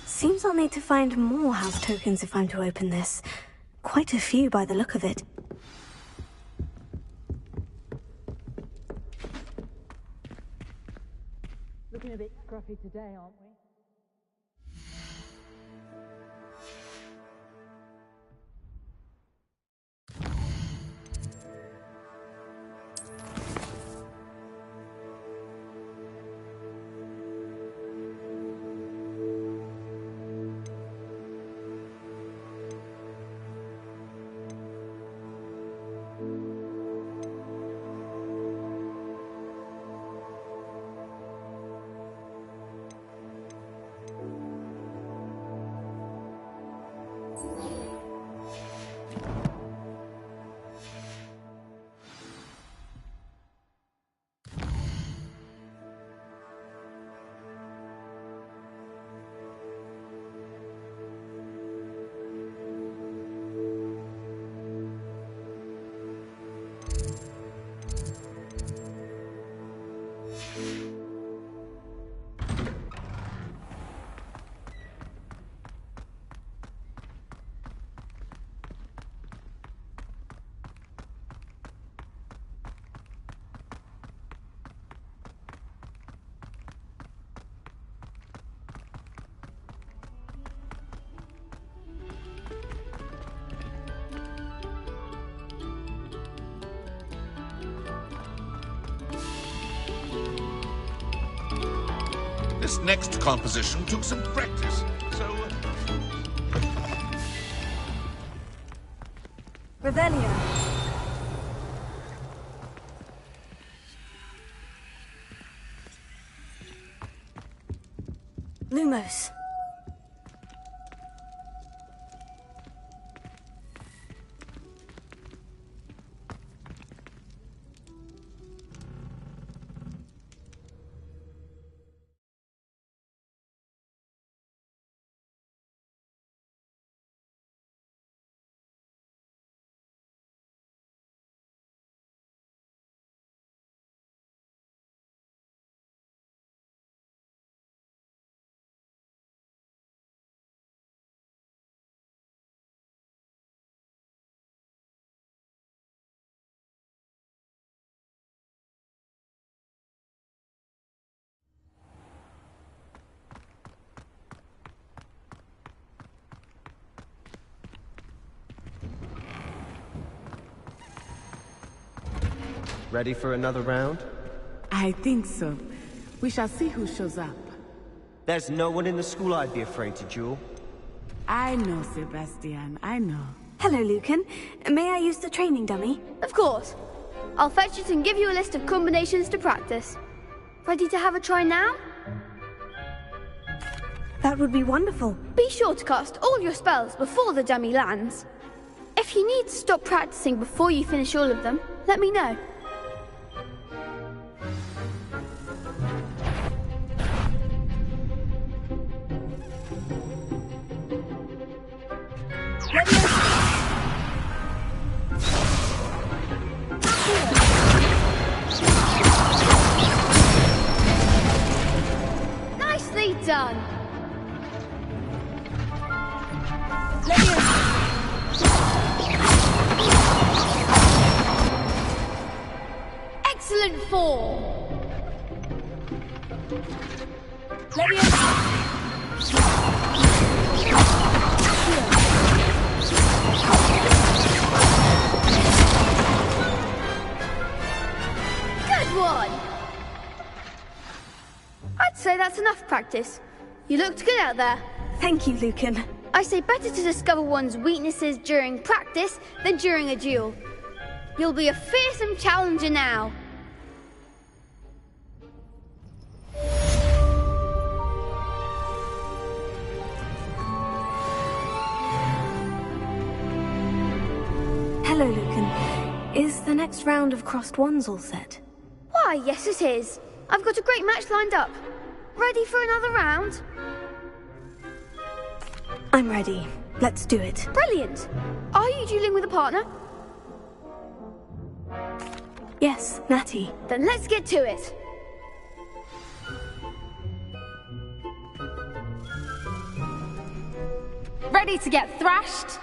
Seems I'll need to find more house tokens if I'm to open this. Quite a few by the look of it. Looking a bit scruffy today, aren't we? This next composition took some practice, so... Revelio. Lumos. Ready for another round? I think so. We shall see who shows up. There's no one in the school I'd be afraid to duel. I know, Sebastian, I know. Hello, Lucan. May I use the training dummy? Of course. I'll fetch it and give you a list of combinations to practice. Ready to have a try now? That would be wonderful. Be sure to cast all your spells before the dummy lands. If you need to stop practicing before you finish all of them, let me know. Nicely done. Excellent form. Good one. I'd say that's enough practice. You looked good out there. Thank you, Lucan. I say better to discover one's weaknesses during practice than during a duel. You'll be a fearsome challenger now. Hello, Lucan. Is the next round of crossed wands all set? Why, yes it is. I've got a great match lined up. Ready for another round? I'm ready. Let's do it. Brilliant! Are you dueling with a partner? Yes, Natty. Then let's get to it. Ready to get thrashed?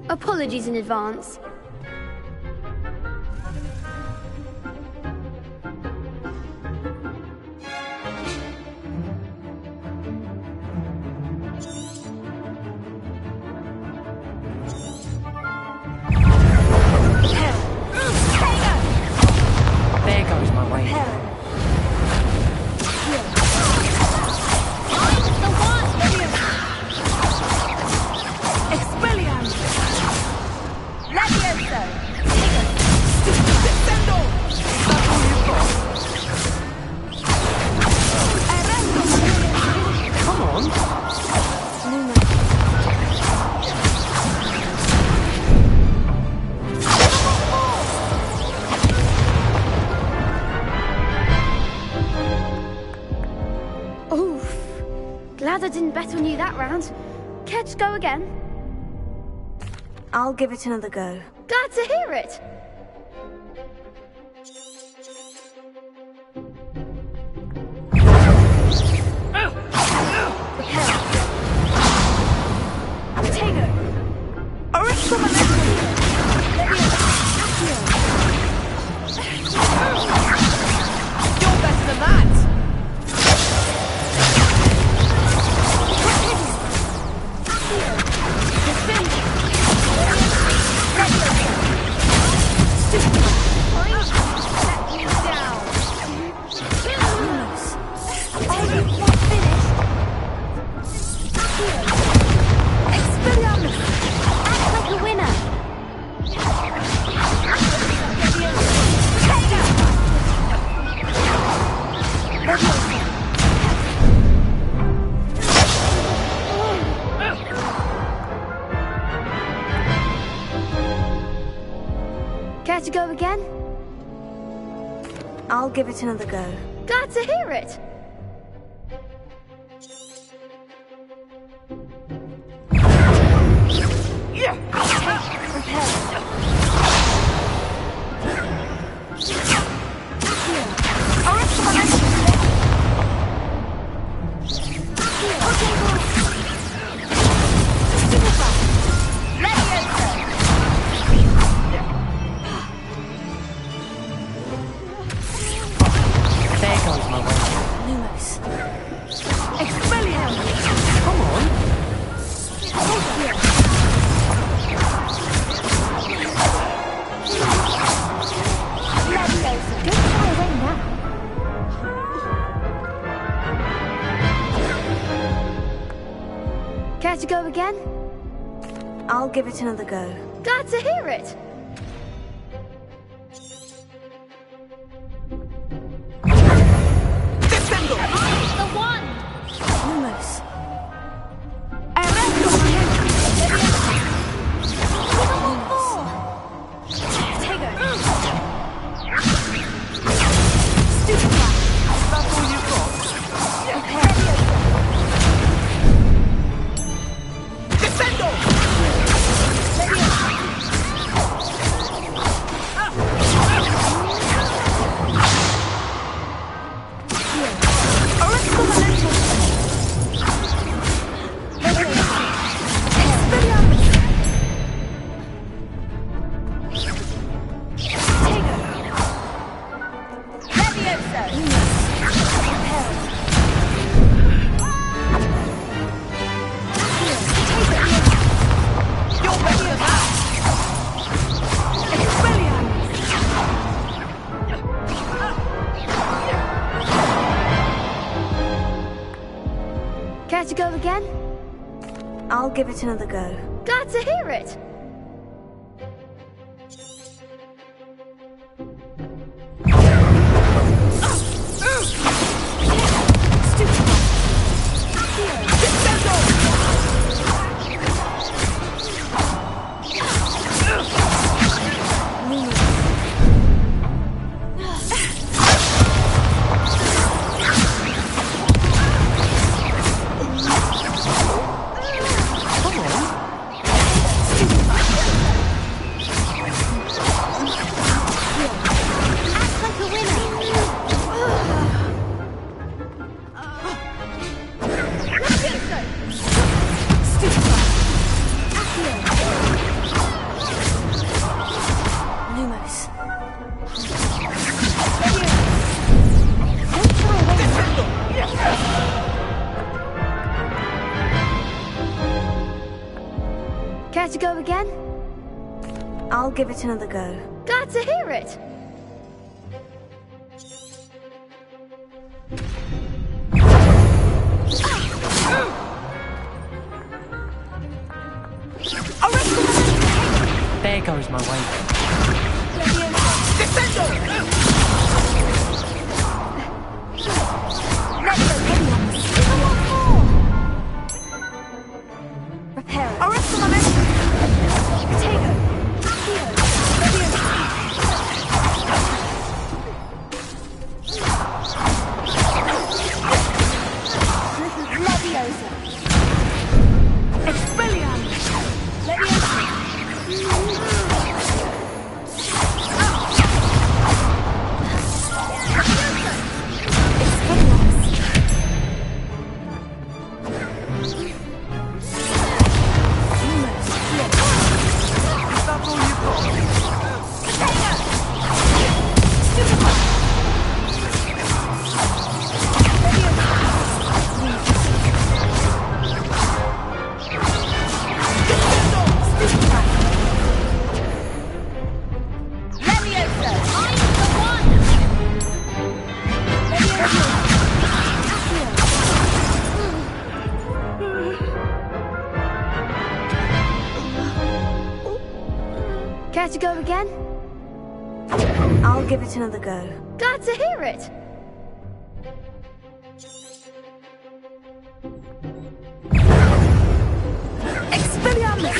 Apologies in advance. There goes my way. Come on. Oof. Glad I didn't bet on you that round. Care to go again? I'll give it another go. Glad to hear it. Care to go again? I'll give it another go. Glad to hear it. Care to go again? I'll give it another go. Glad to hear it. The one! Lumos. Care to go again? I'll give it another go. Glad to hear it. Care to go again? I'll give it another go. Glad to hear it. There goes my way. Repair it. Care to go again? I'll give it another go. Glad to hear it. Expelliarmus!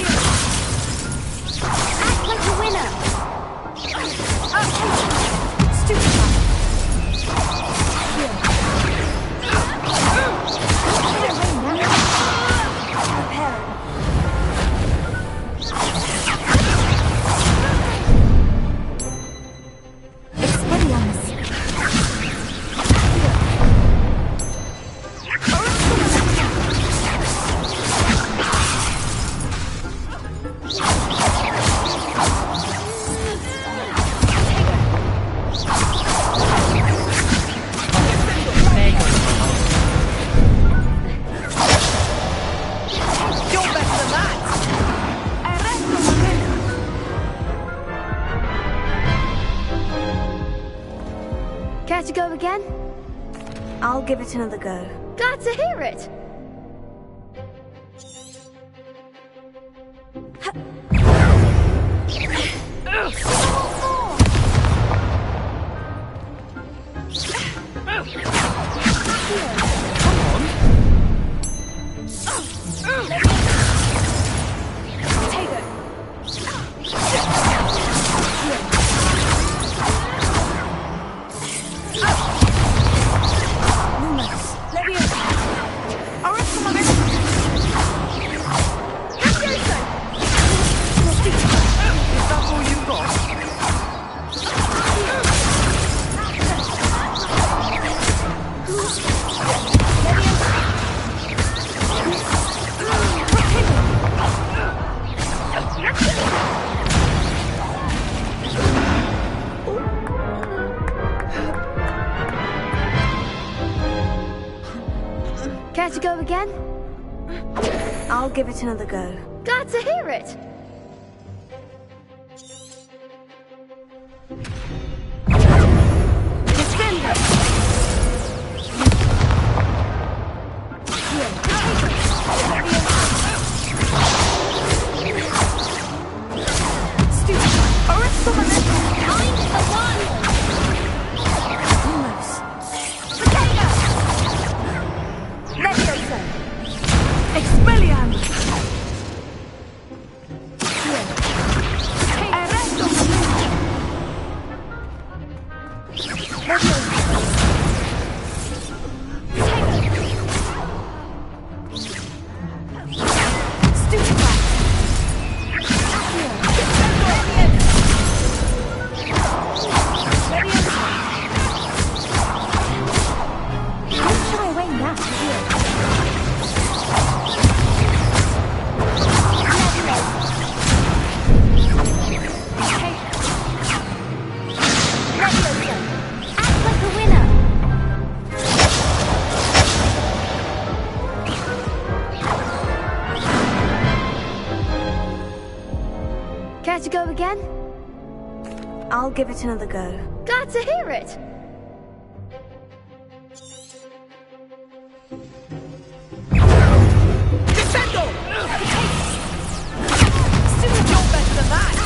Act like a winner. Care to go again? I'll give it another go. Glad to hear it. Care to go again? I'll give it another go. Glad to hear it. Care to go again? I'll give it another go. Glad to hear it. Descendo! Still you're better than that!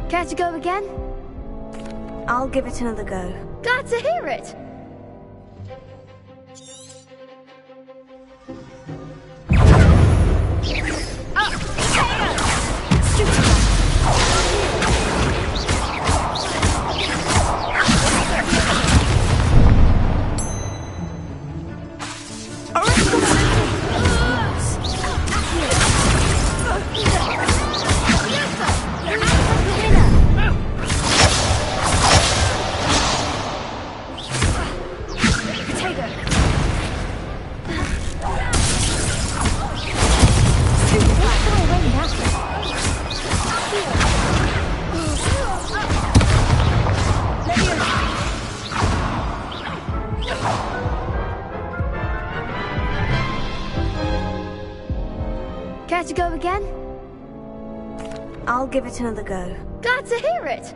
Care to go again? I'll give it another go. Glad to hear it. Care to go again? I'll give it another go. Glad to hear it.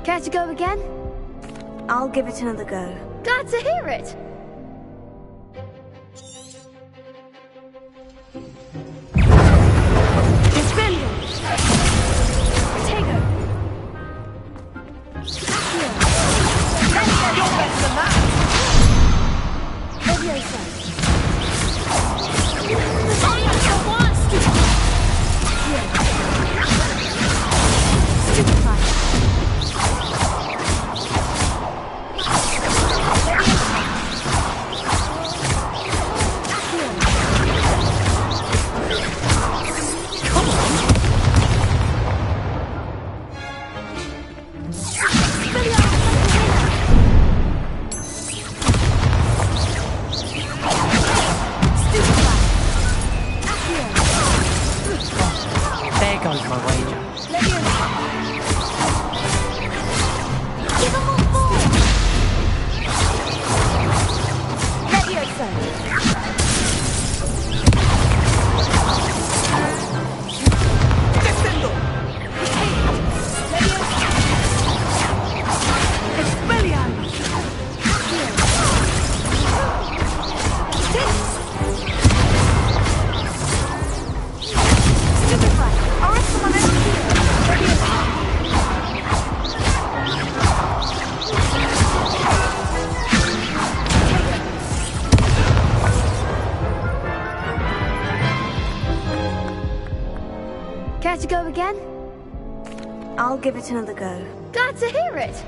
Care to go again? I'll give it another go. Glad to hear it. I'll give it another go. Glad to hear it.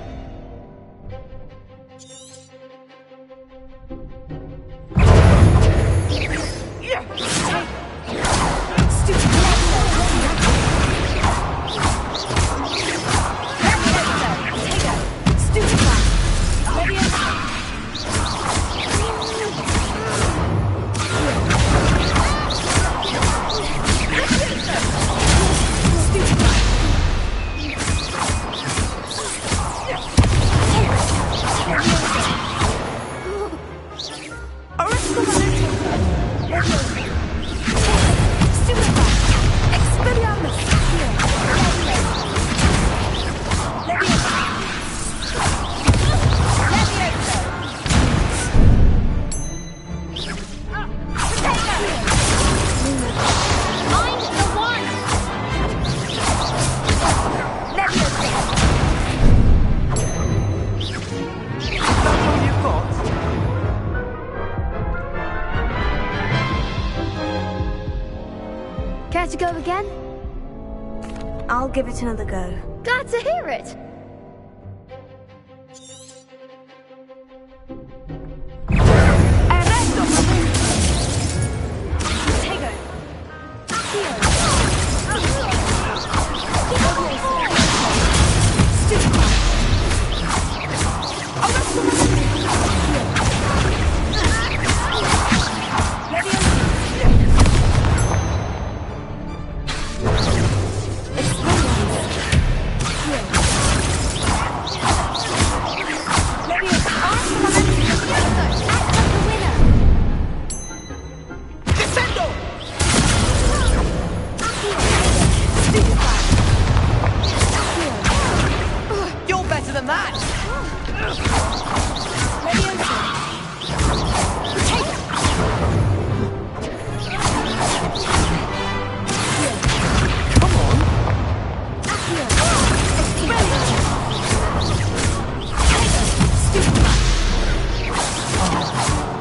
Care to go again? I'll give it another go. Glad to hear it.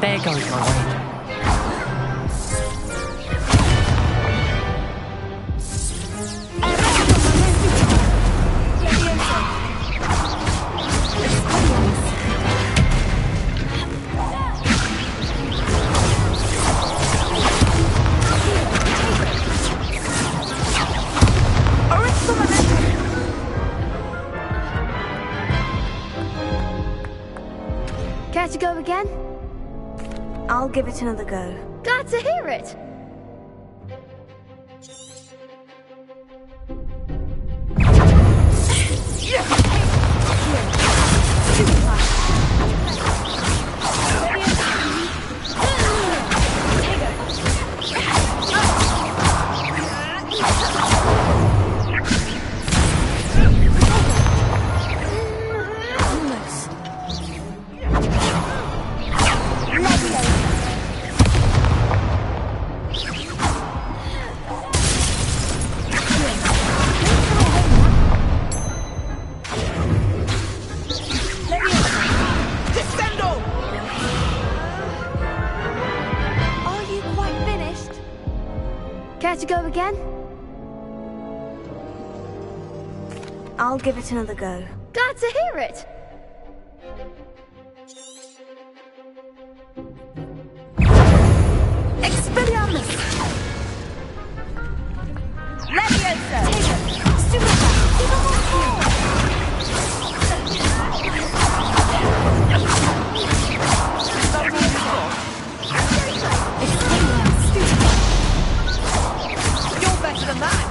There goes my wager. Care to go again? I'll give it another go. Glad to hear it. Care to go again? I'll give it another go. Glad to hear it. Expelliarmus! Leviosa! You're better than that!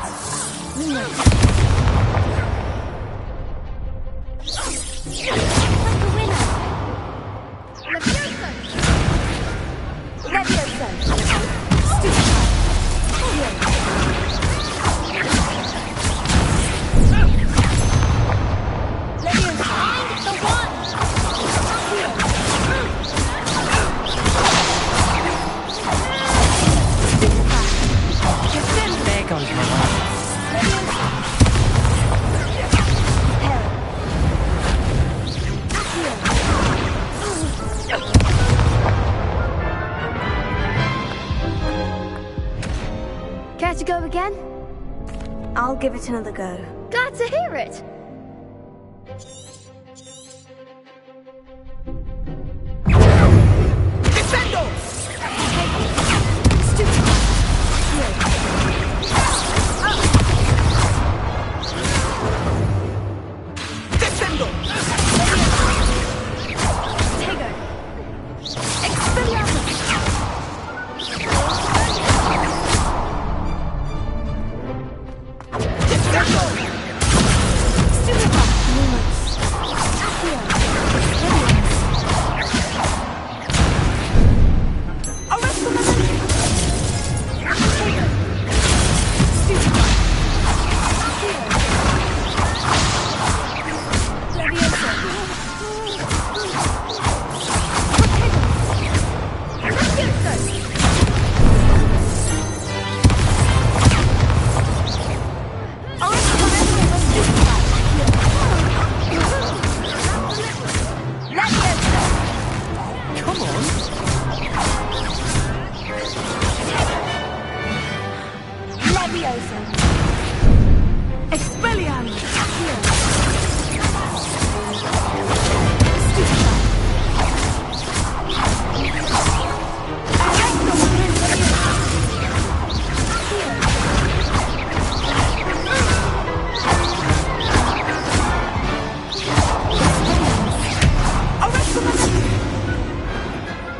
Care to go again? I'll give it another go. Glad glad to hear it.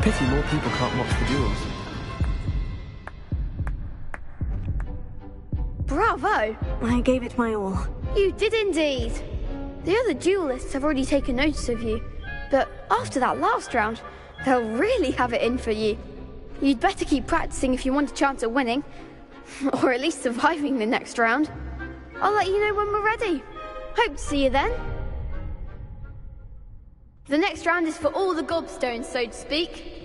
Pity more people can't watch the duels. Bravo! I gave it my all. You did indeed. The other duelists have already taken notice of you, but after that last round, they'll really have it in for you. You'd better keep practicing if you want a chance at winning, or at least surviving the next round. I'll let you know when we're ready. Hope to see you then. The next round is for all the gobstones, so to speak.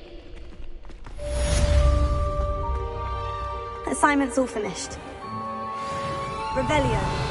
Assignment's all finished. Revelio.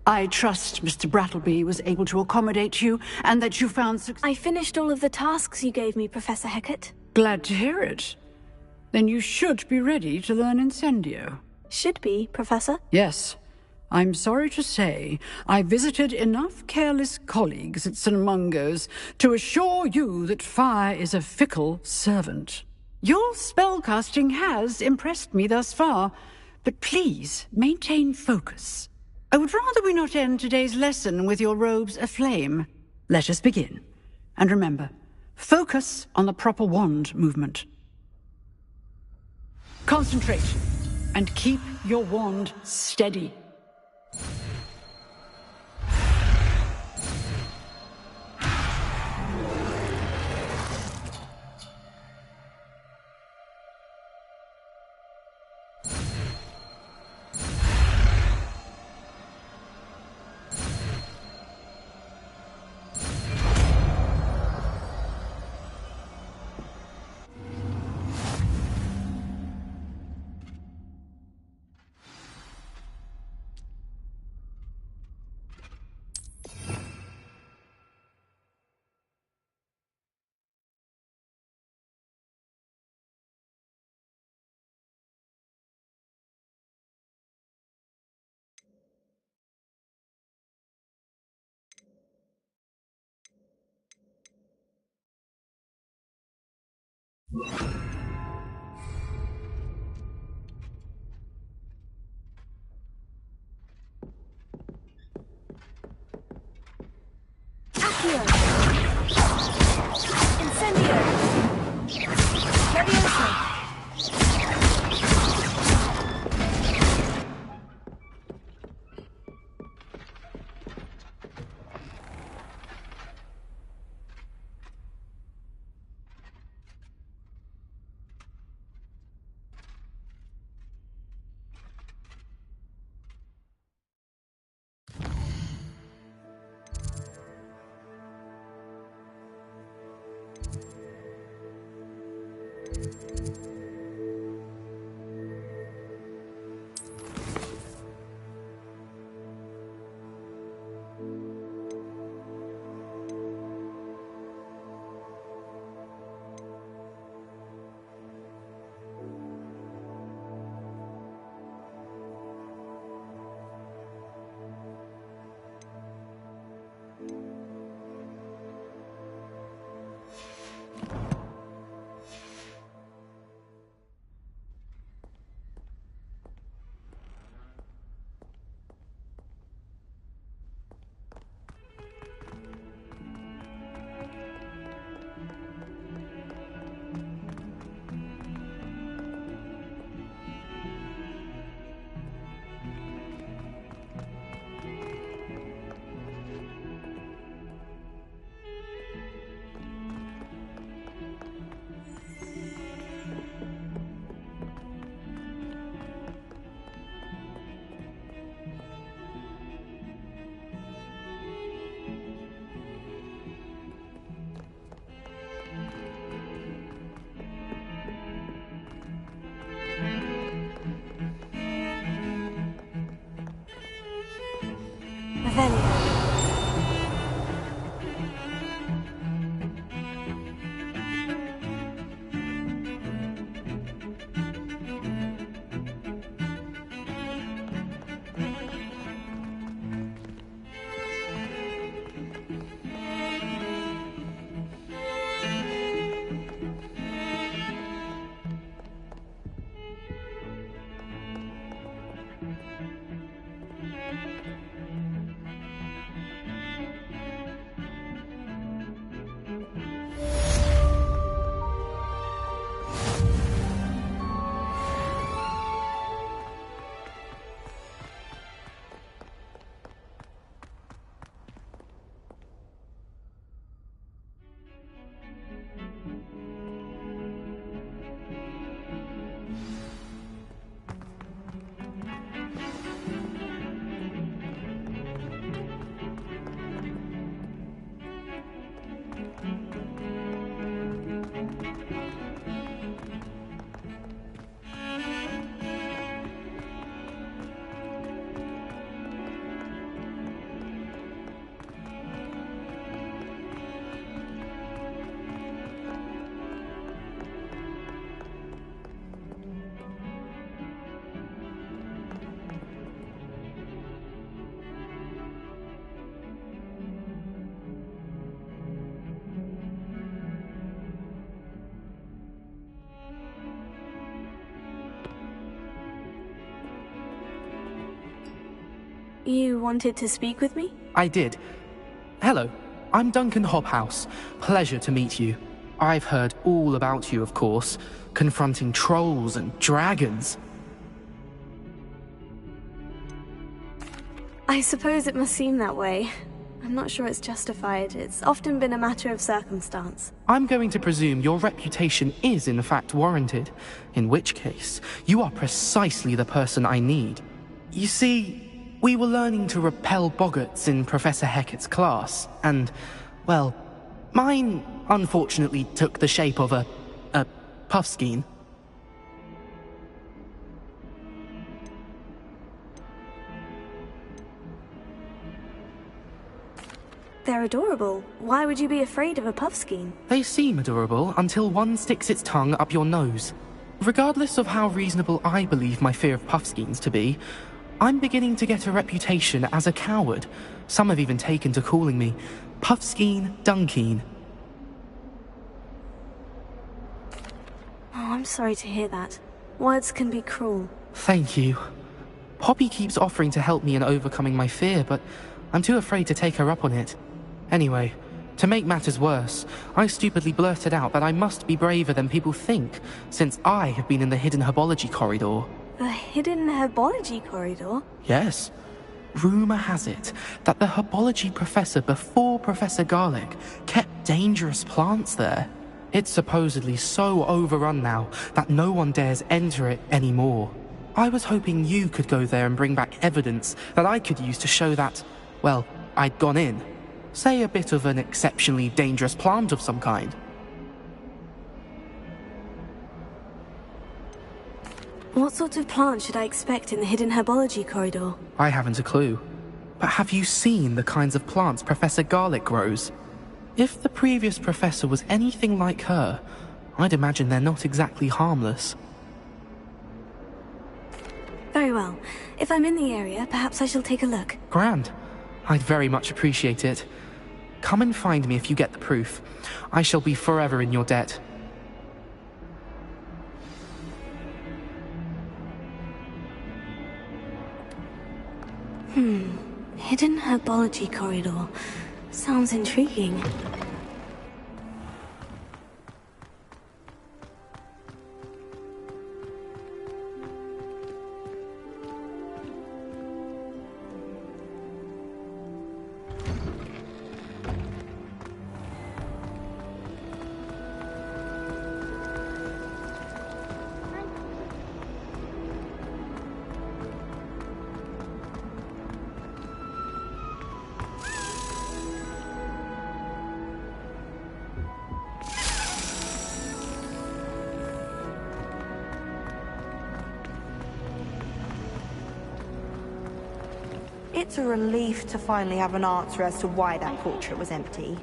I trust Mr. Brattleby was able to accommodate you, and that you found success. I finished all of the tasks you gave me, Professor Hecat. Glad to hear it. Then you should be ready to learn Incendio. Should be, Professor? Yes. I'm sorry to say, I visited enough careless colleagues at St. Mungo's to assure you that fire is a fickle servant. Your spellcasting has impressed me thus far, but please maintain focus. I would rather we not end today's lesson with your robes aflame. Let us begin. And remember, focus on the proper wand movement. Concentrate, and keep your wand steady. Accio! Incendio! Leviosa! You wanted to speak with me? I did. Hello, I'm Duncan Hobhouse. Pleasure to meet you. I've heard all about you, of course, confronting trolls and dragons. I suppose it must seem that way. I'm not sure it's justified. It's often been a matter of circumstance. I'm going to presume your reputation is in fact warranted, in which case, you are precisely the person I need. You see, we were learning to repel boggarts in Professor Hecat's class, and, well, mine unfortunately took the shape of a puffskein. They're adorable. Why would you be afraid of a puffskein? They seem adorable until one sticks its tongue up your nose. Regardless of how reasonable I believe my fear of puffskeins to be, I'm beginning to get a reputation as a coward. Some have even taken to calling me Puffskein Dunkeen. Oh, I'm sorry to hear that. Words can be cruel. Thank you. Poppy keeps offering to help me in overcoming my fear, but I'm too afraid to take her up on it. Anyway, to make matters worse, I stupidly blurted out that I must be braver than people think, since I have been in the hidden herbology corridor. The hidden herbology corridor? Yes. Rumour has it that the herbology professor before Professor Garlic kept dangerous plants there. It's supposedly so overrun now that no one dares enter it anymore. I was hoping you could go there and bring back evidence that I could use to show that, well, I'd gone in. Say a bit of an exceptionally dangerous plant of some kind. What sort of plant should I expect in the hidden herbology corridor? I haven't a clue. But have you seen the kinds of plants Professor Garlic grows? If the previous professor was anything like her, I'd imagine they're not exactly harmless. Very well. If I'm in the area, perhaps I shall take a look. Grand. I'd very much appreciate it. Come and find me if you get the proof. I shall be forever in your debt. Hidden herbology corridor. Sounds intriguing. It's a relief to finally have an answer as to why that portrait was empty.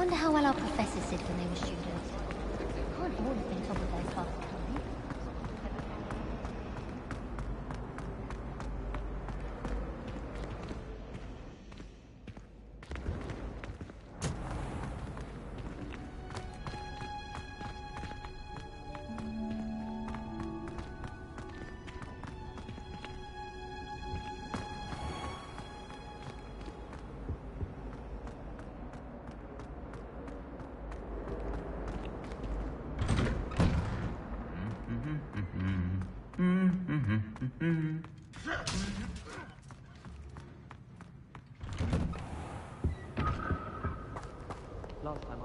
wonder how well our professors did when they were students. Can't all have been top of their class, can they? Last time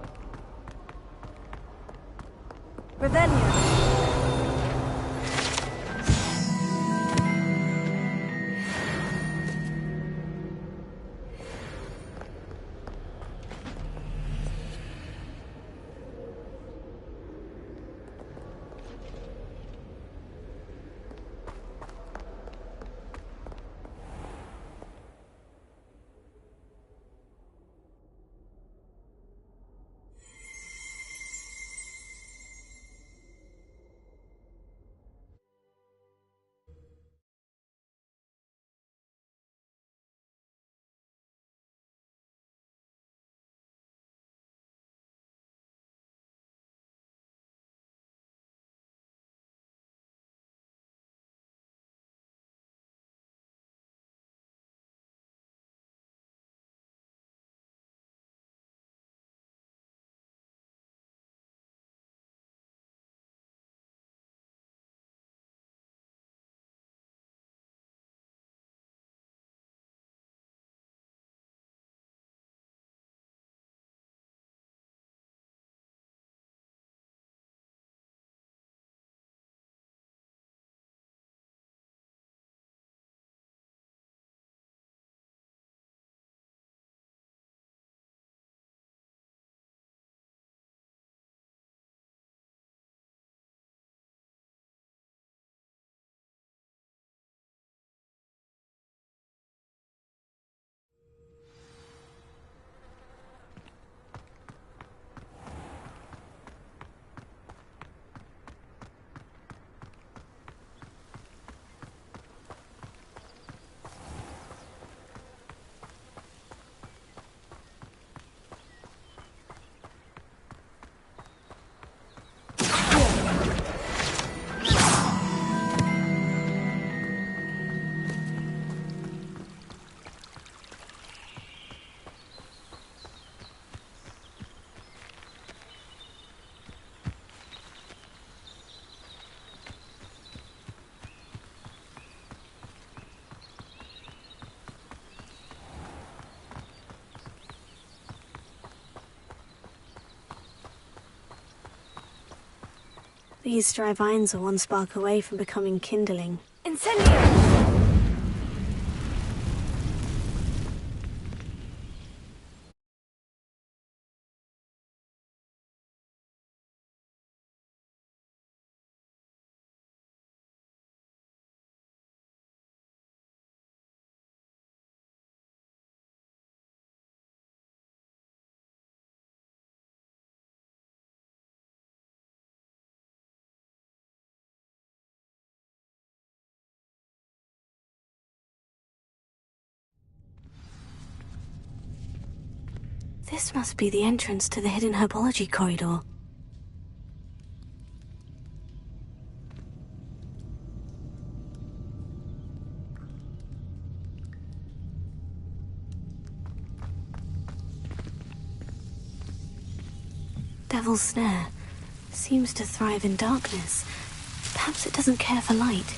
These dry vines are one spark away from becoming kindling. Incendio! This must be the entrance to the hidden herbology corridor. Devil's Snare seems to thrive in darkness. Perhaps it doesn't care for light.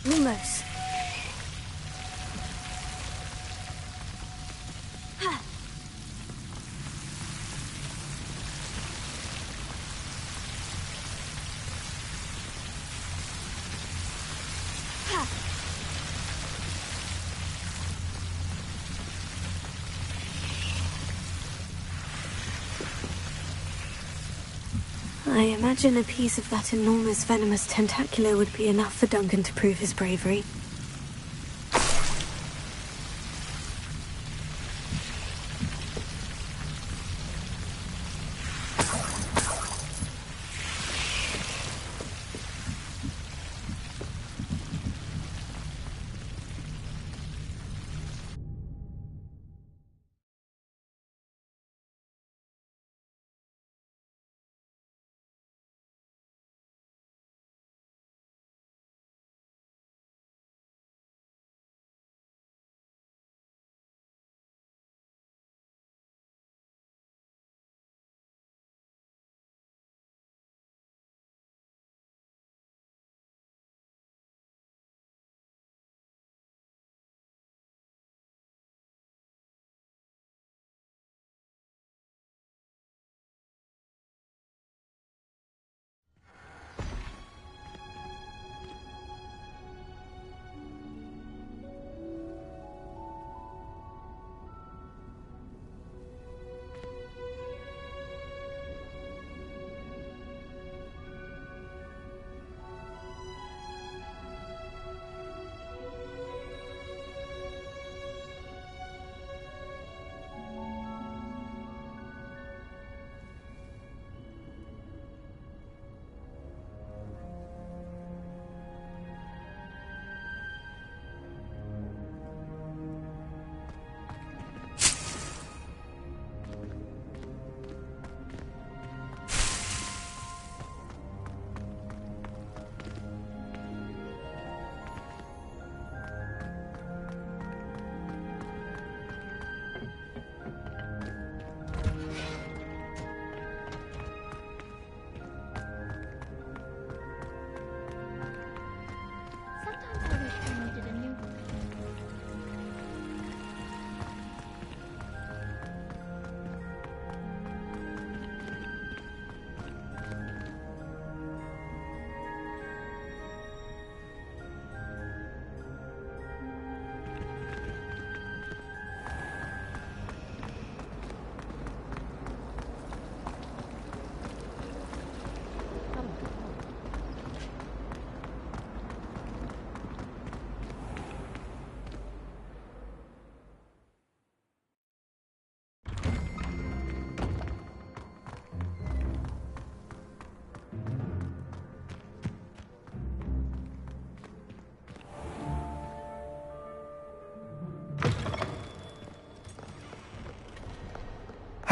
Almost. I imagine a piece of that enormous venomous tentacular would be enough for Duncan to prove his bravery.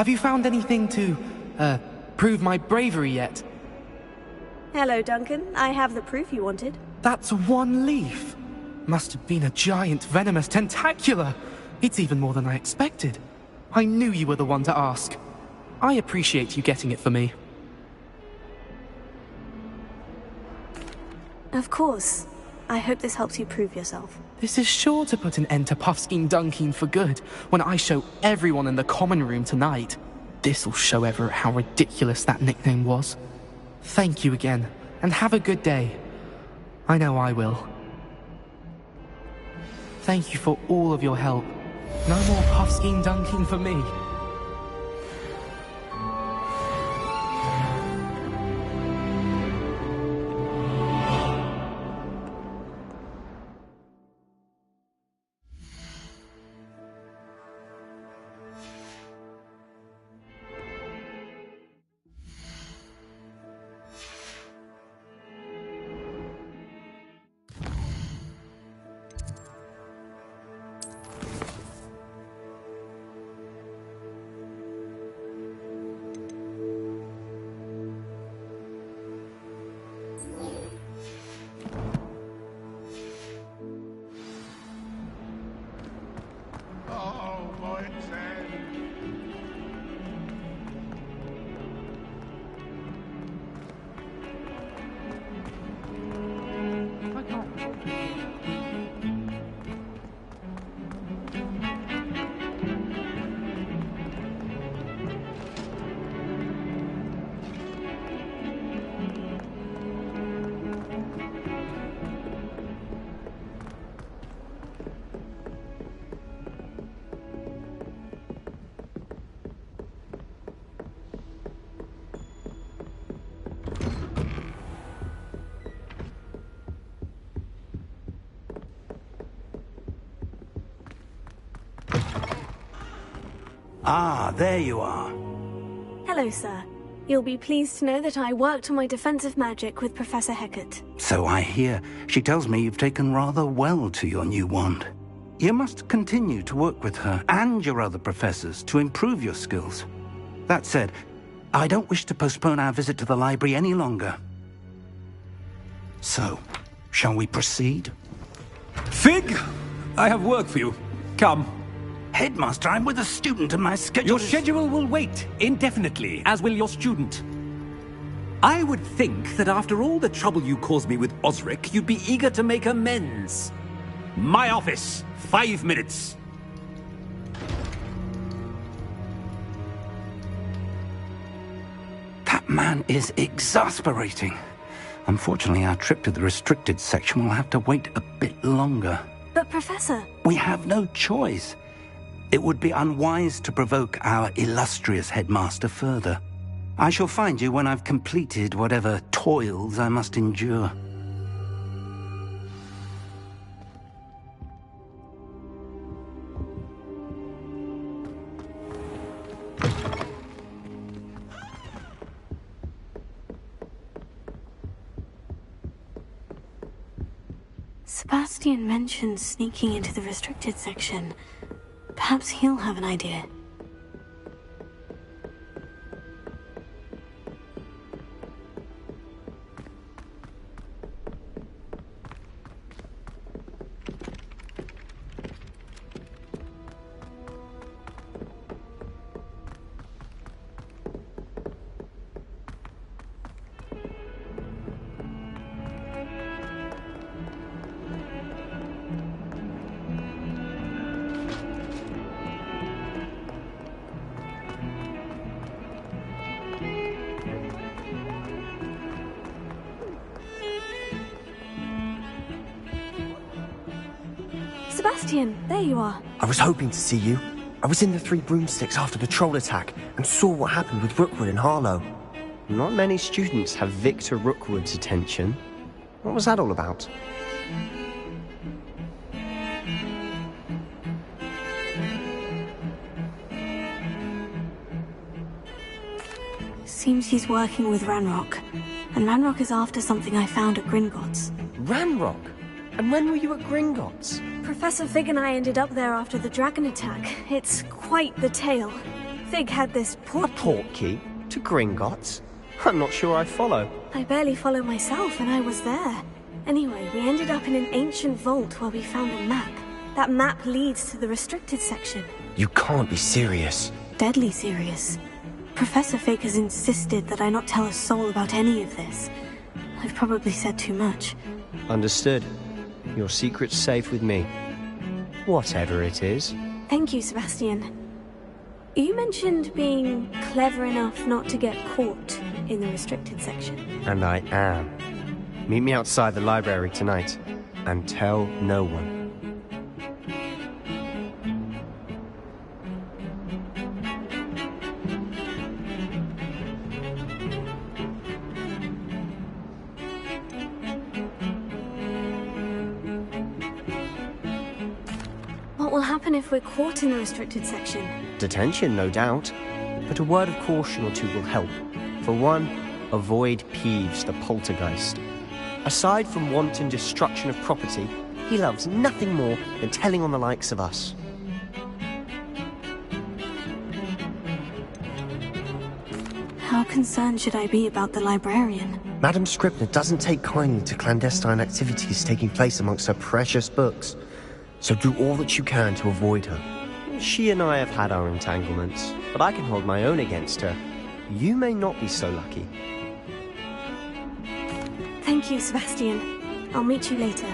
Have you found anything to, prove my bravery yet? Hello, Duncan. I have the proof you wanted. That's one leaf. Must have been a giant venomous tentacula. It's even more than I expected. I knew you were the one to ask. I appreciate you getting it for me. Of course. I hope this helps you prove yourself. This is sure to put an end to Puffskein Dunkeen for good when I show everyone in the common room tonight. This'll show Everett how ridiculous that nickname was. Thank you again, and have a good day. I know I will. Thank you for all of your help. No more Puffskein Dunkeen for me. Ah, there you are. Hello, sir. You'll be pleased to know that I worked on my defensive magic with Professor Hecat. So I hear. She tells me you've taken rather well to your new wand. You must continue to work with her and your other professors to improve your skills. That said, I don't wish to postpone our visit to the library any longer. So, shall we proceed? Fig! I have work for you. Come. Headmaster, I'm with a student and my schedule Your schedule will wait indefinitely, as will your student. I would think that after all the trouble you caused me with Osric, you'd be eager to make amends. My office, 5 minutes. That man is exasperating. Unfortunately, our trip to the restricted section will have to wait a bit longer. But, Professor... We have no choice. It would be unwise to provoke our illustrious headmaster further. I shall find you when I've completed whatever toils I must endure. Sebastian mentioned sneaking into the restricted section. Perhaps he'll have an idea. Sebastian, there you are. I was hoping to see you. I was in the Three Broomsticks after the troll attack and saw what happened with Rookwood and Harlow. Not many students have Victor Rookwood's attention. What was that all about? Seems he's working with Ranrock. And Ranrock is after something I found at Gringotts. Ranrock? And when were you at Gringotts? Professor Fig and I ended up there after the dragon attack. It's quite the tale. Fig had this port A port key? To Gringotts? I'm not sure I follow. I barely follow myself, and I was there. Anyway, we ended up in an ancient vault where we found a map. That map leads to the restricted section. You can't be serious. Deadly serious. Professor Fig has insisted that I not tell a soul about any of this. I've probably said too much. Understood. Your secret's safe with me. Whatever it is. Thank you, Sebastian. You mentioned being clever enough not to get caught in the restricted section. And I am. Meet me outside the library tonight. And tell no one. What will happen if we're caught in the restricted section? Detention, no doubt. But a word of caution or two will help. For one, avoid Peeves, the poltergeist. Aside from wanton destruction of property, he loves nothing more than telling on the likes of us. How concerned should I be about the librarian? Madame Scribner doesn't take kindly to clandestine activities taking place amongst her precious books. So do all that you can to avoid her. She and I have had our entanglements, but I can hold my own against her. You may not be so lucky. Thank you, Sebastian. I'll meet you later.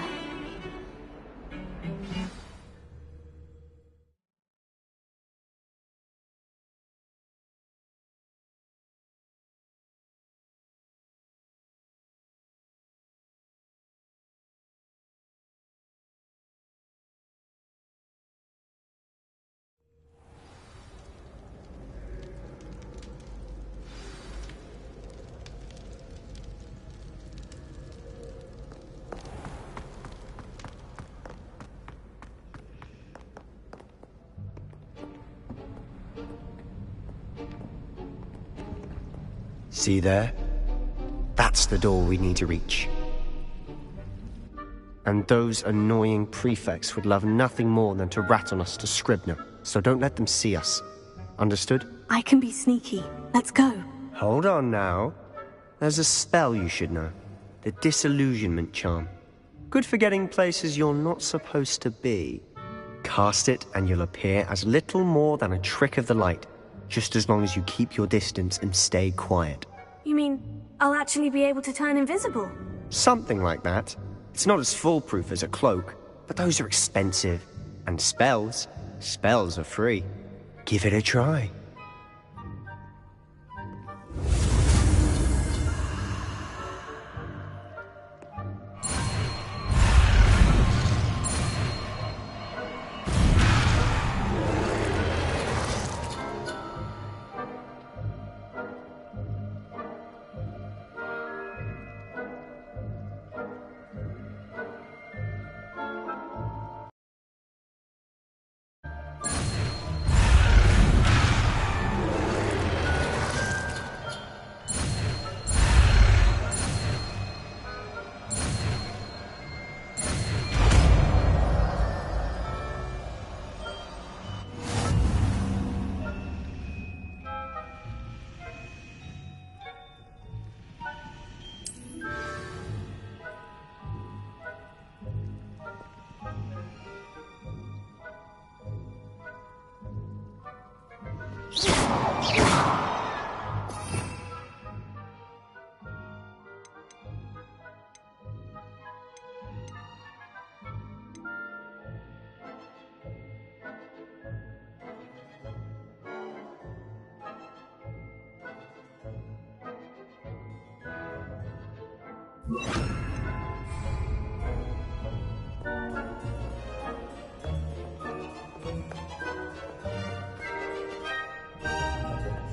See there? That's the door we need to reach. And those annoying prefects would love nothing more than to rat on us to Scribner, so don't let them see us. Understood? I can be sneaky. Let's go. Hold on now. There's a spell you should know. The Disillusionment Charm. Good for getting places you're not supposed to be. Cast it and you'll appear as little more than a trick of the light, just as long as you keep your distance and stay quiet. You mean I'll actually be able to turn invisible? Something like that. It's not as foolproof as a cloak, but those are expensive. And spells are free. Give it a try.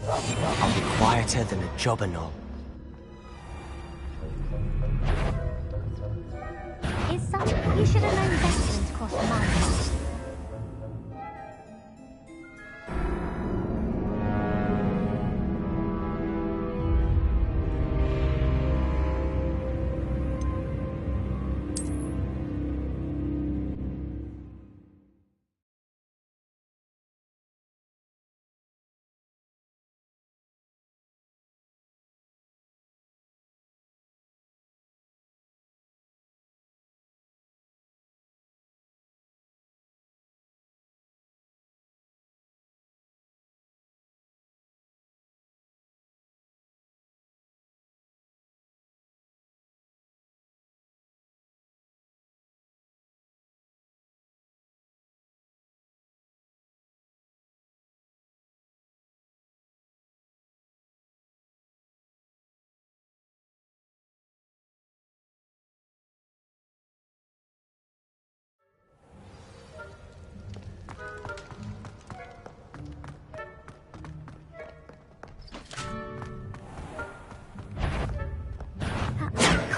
I'll be quieter than a jobberknoll. Is something you should have known better than to cross the line?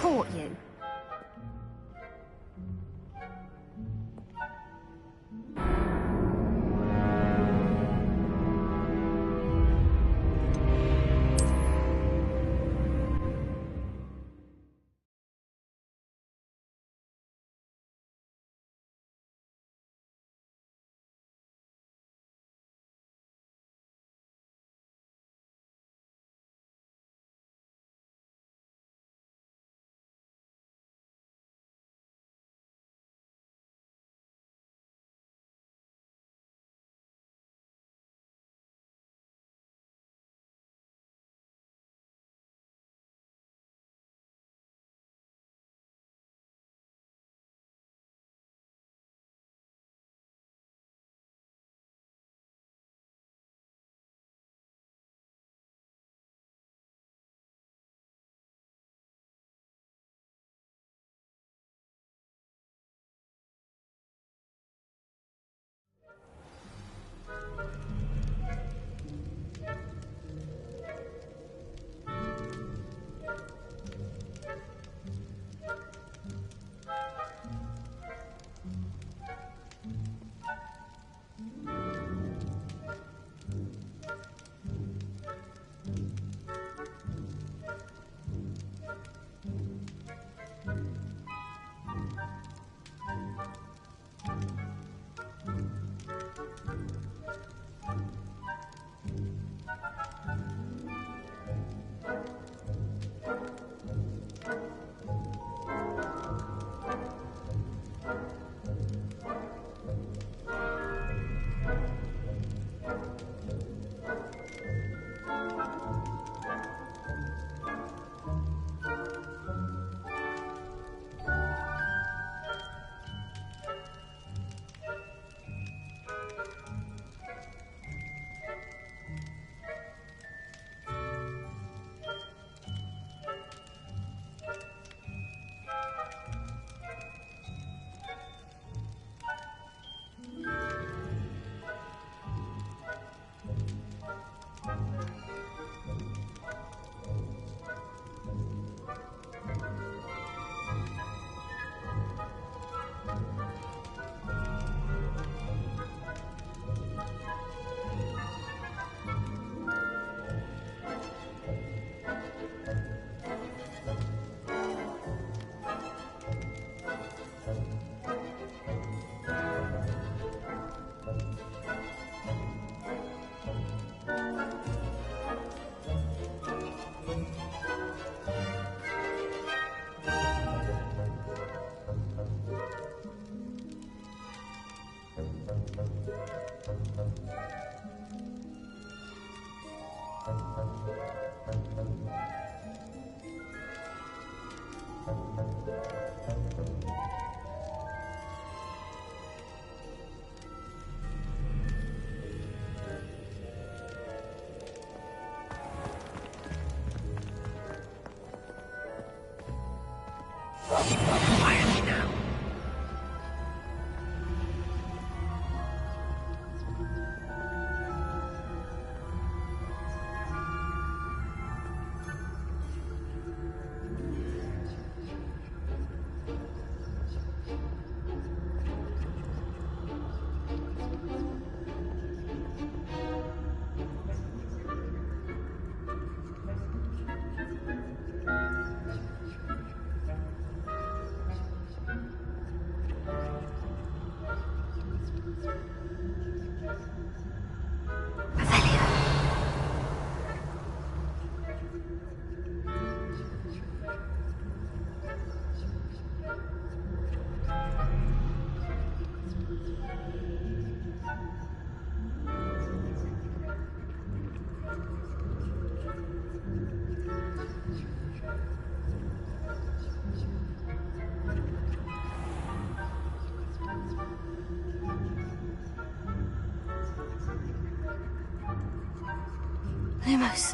caught you. Quietly now.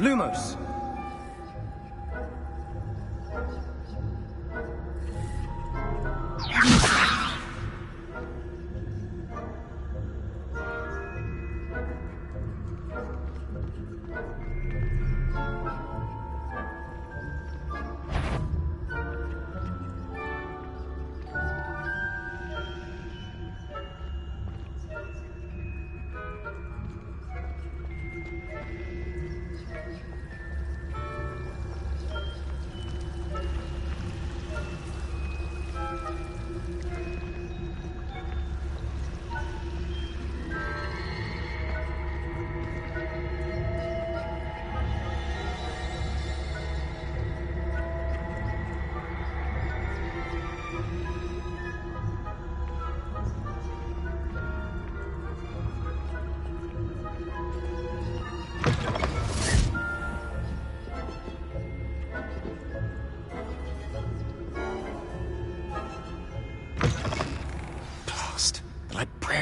Lumos. Lumos!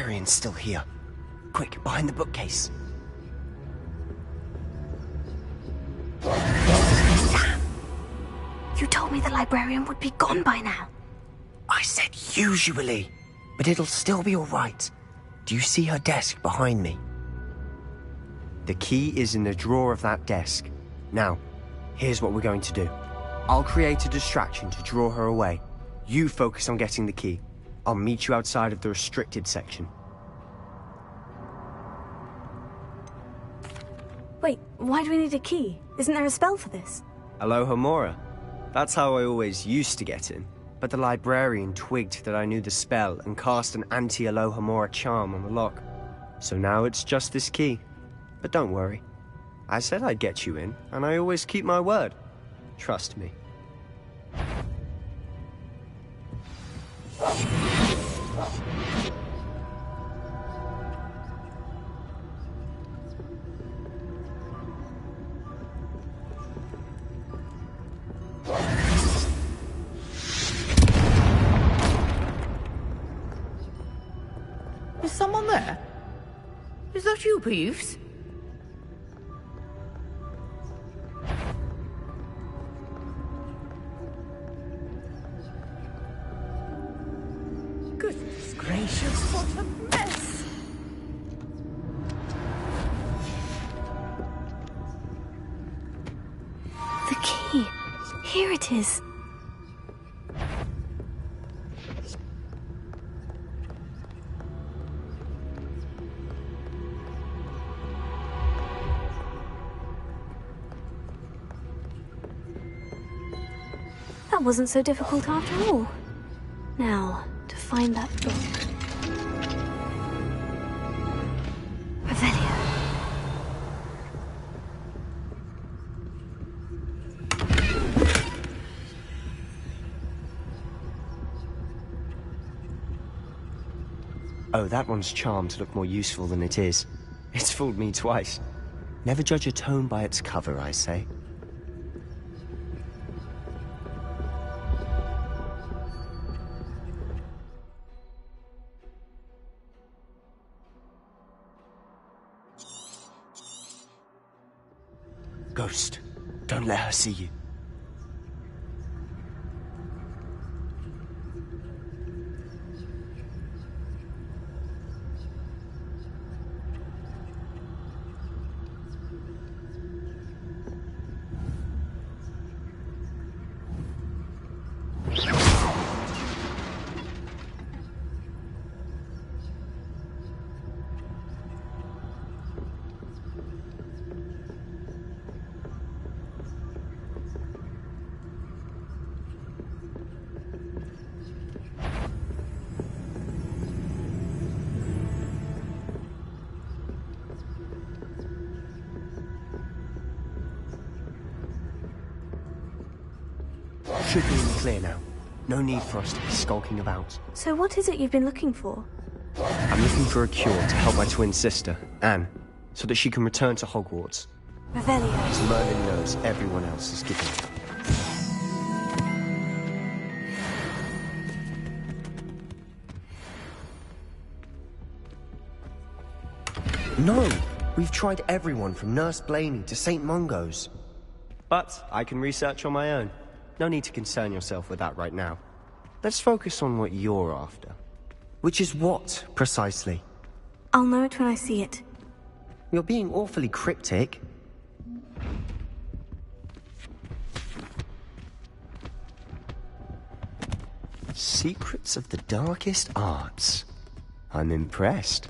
librarian's still here. Quick, behind the bookcase. Damn! You told me the librarian would be gone by now. I said usually, but it'll still be all right. Do you see her desk behind me? The key is in the drawer of that desk. Now, here's what we're going to do. I'll create a distraction to draw her away. You focus on getting the key. I'll meet you outside of the restricted section. Wait, why do we need a key? Isn't there a spell for this? Alohomora. That's how I always used to get in. But the librarian twigged that I knew the spell and cast an anti-Alohomora charm on the lock. So now it's just this key. But don't worry. I said I'd get you in, and I always keep my word. Trust me. Is someone there? Is that you, Peeves? Goodness gracious, what a mess! The key. Here it is. That wasn't so difficult after all. Now, to find that book. Revelio. Oh, that one's charmed to look more useful than it is. It's fooled me twice. Never judge a tome by its cover, I say. Ghost, don't let her see you. Should be in the clear now. No need for us to be skulking about. So what is it you've been looking for? I'm looking for a cure to help my twin sister, Anne, so that she can return to Hogwarts. Revelio. As Merlin knows everyone else is given. No! We've tried everyone from Nurse Blaney to St. Mungo's. But I can research on my own. No need to concern yourself with that right now. Let's focus on what you're after. Which is what, precisely? I'll know it when I see it. You're being awfully cryptic. Secrets of the darkest arts. I'm impressed.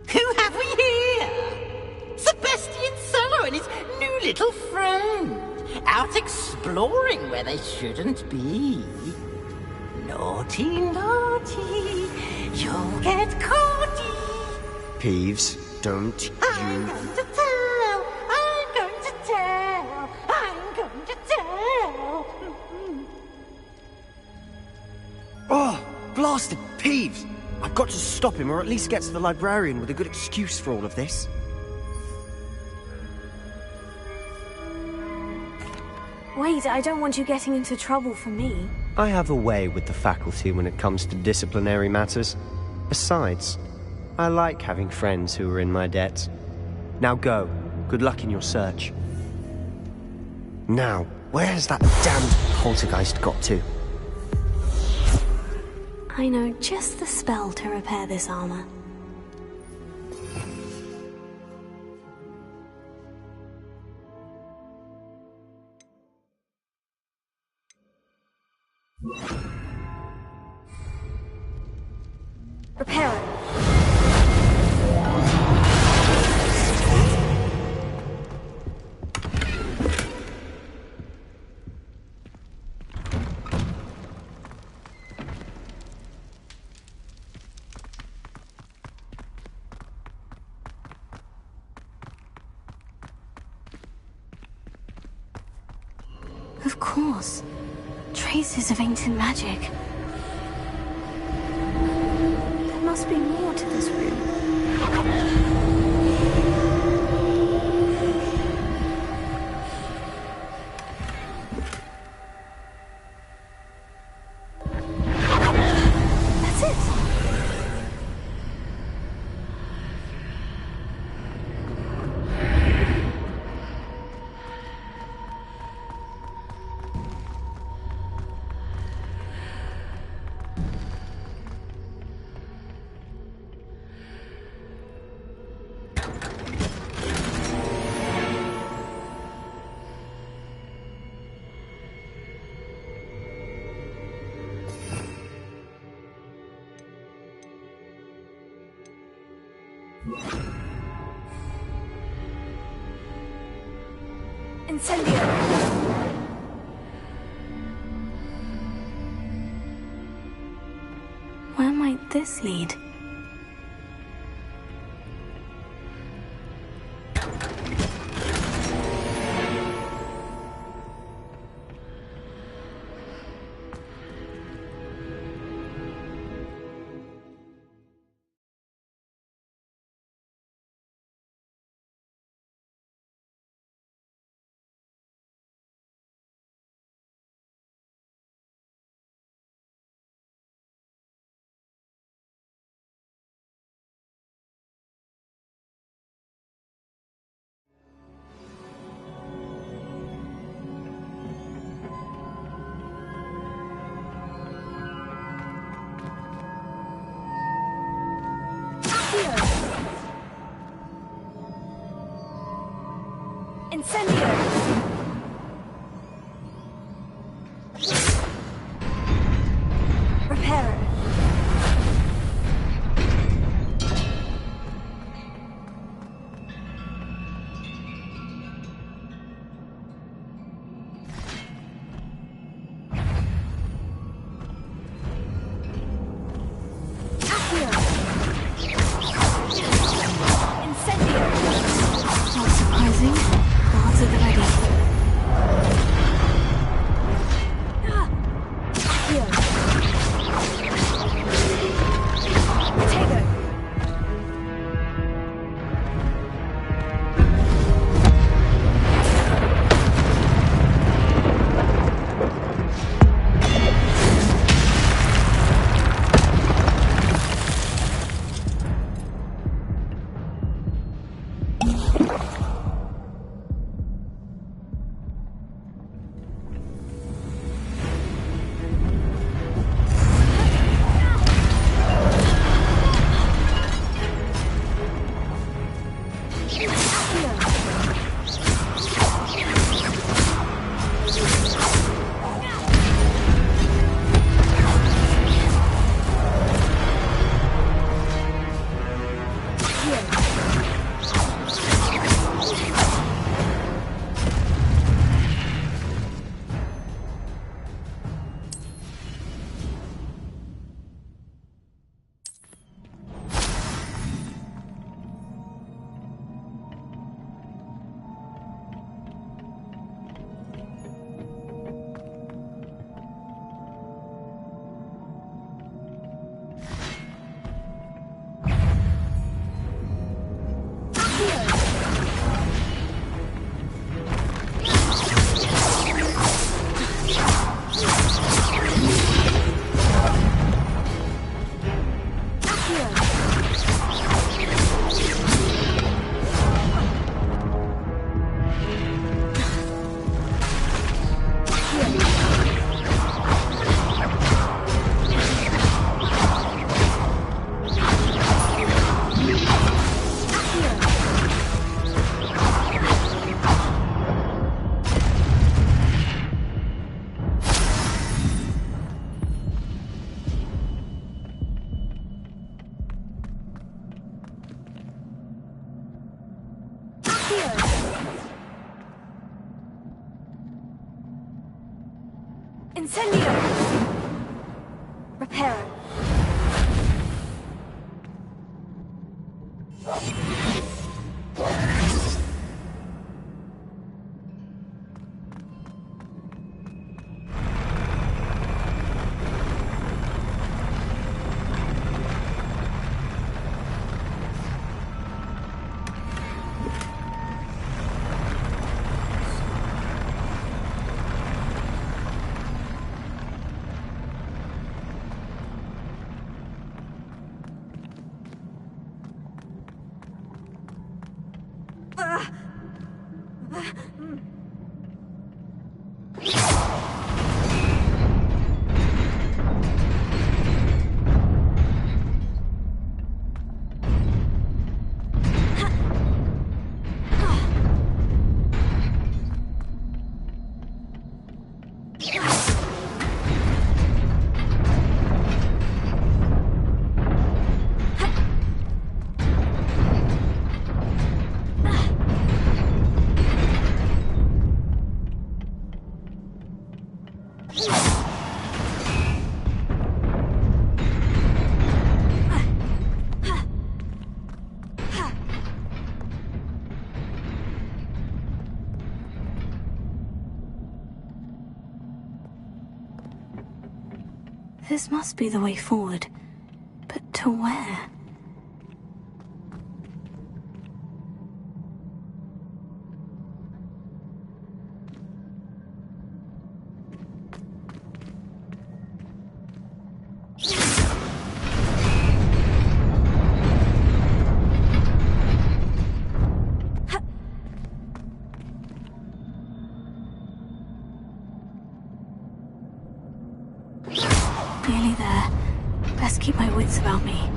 Who have we here? Sebastian Cellar and his new little friend. out exploring where they shouldn't be. Naughty, naughty, you'll get caughty. Peeves, don't I'm going to tell, I'm going to tell, I'm going to tell. Oh, blasted Peeves! I've got to stop him, or at least get to the librarian with a good excuse for all of this. Wait, I don't want you getting into trouble for me. I have a way with the faculty when it comes to disciplinary matters. Besides, I like having friends who are in my debt. Now go. Good luck in your search. Now, where has that damned poltergeist got to? I know just the spell to repair this armor. Repair it. Of course. Traces of ancient magic. There must be more to this room. That's it. Incendio! Where might this lead? Incendio! Repair it. Incendio! Reparo. This must be the way forward. But to where? Nearly there. Best keep my wits about me.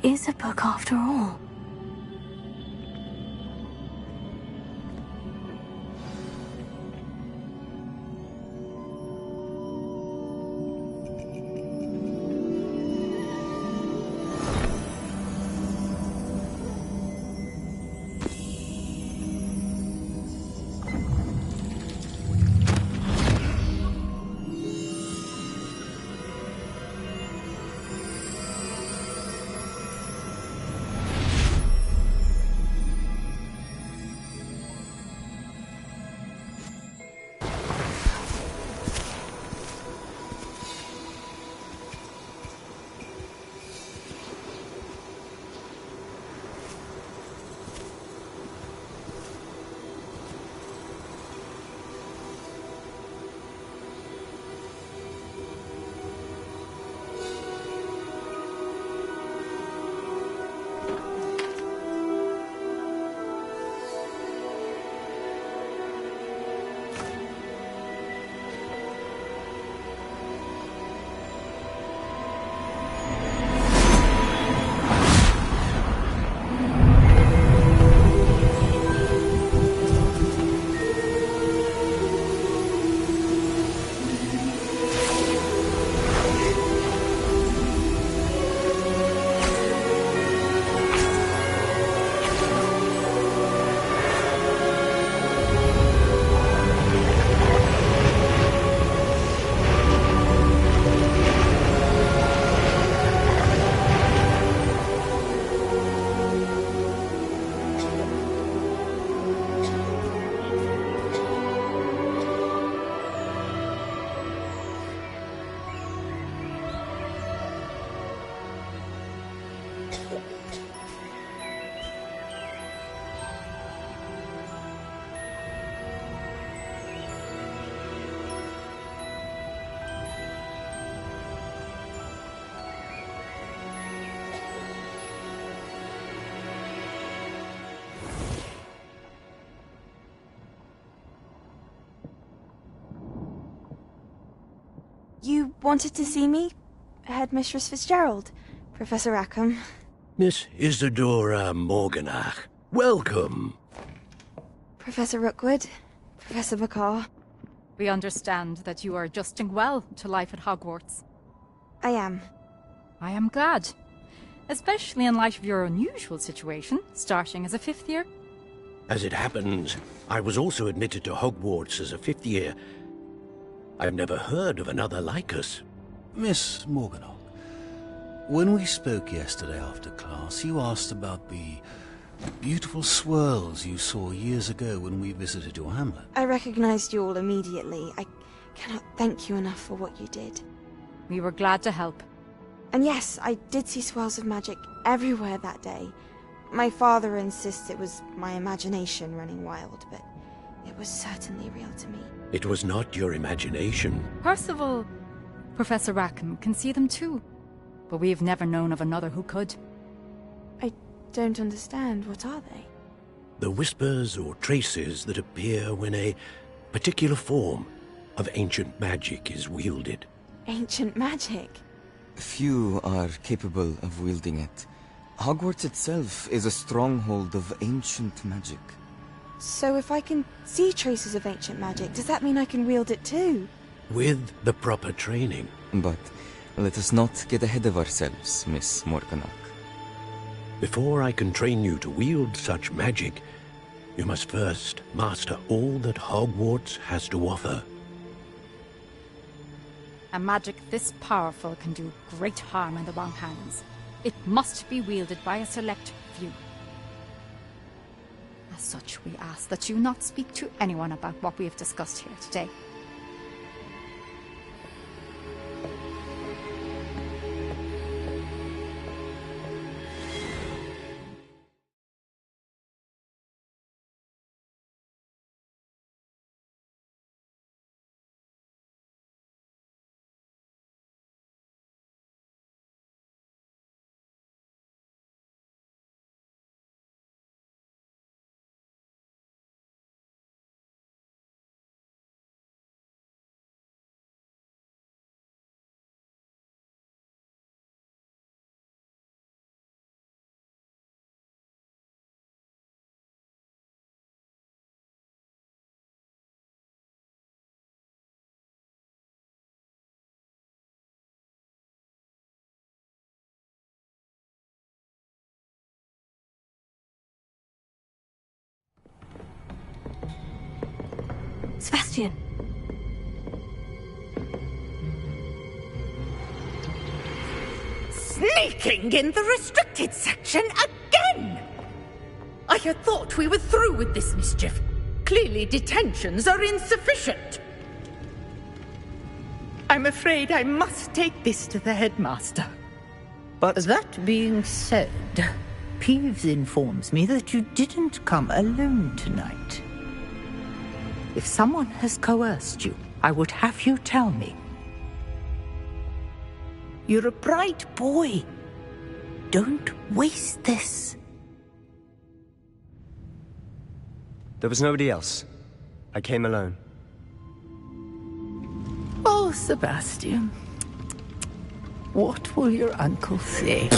is a book after all. You wanted to see me? Headmistress Fitzgerald, Professor Rackham. Miss Isadora Morganach, welcome. Professor Rookwood, Professor Bakar. We understand that you are adjusting well to life at Hogwarts. I am. I am glad. Especially in light of your unusual situation, starting as a fifth year. As it happens, I was also admitted to Hogwarts as a fifth year. I've never heard of another like us. Miss Morganach, when we spoke yesterday after class, you asked about the beautiful swirls you saw years ago when we visited your hamlet. I recognized you all immediately. I cannot thank you enough for what you did. We were glad to help. And yes, I did see swirls of magic everywhere that day. My father insists it was my imagination running wild, but it was certainly real to me. It was not your imagination. Percival, Professor Rackham can see them too. But we've never known of another who could. I don't understand. What are they? The whispers or traces that appear when a particular form of ancient magic is wielded. Ancient magic? Few are capable of wielding it. Hogwarts itself is a stronghold of ancient magic. So if I can see traces of ancient magic, does that mean I can wield it too? With the proper training. But let us not get ahead of ourselves, Miss Morganach. Before I can train you to wield such magic, you must first master all that Hogwarts has to offer. A magic this powerful can do great harm in the wrong hands. It must be wielded by a select few. As such, we ask that you not speak to anyone about what we have discussed here today. Sebastian. Sneaking in the restricted section again! I had thought we were through with this mischief. Clearly detentions are insufficient. I'm afraid I must take this to the headmaster. But that being said, Peeves informs me that you didn't come alone tonight. If someone has coerced you, I would have you tell me. You're a bright boy. Don't waste this. there was nobody else. I came alone. Oh, Sebastian. What will your uncle say?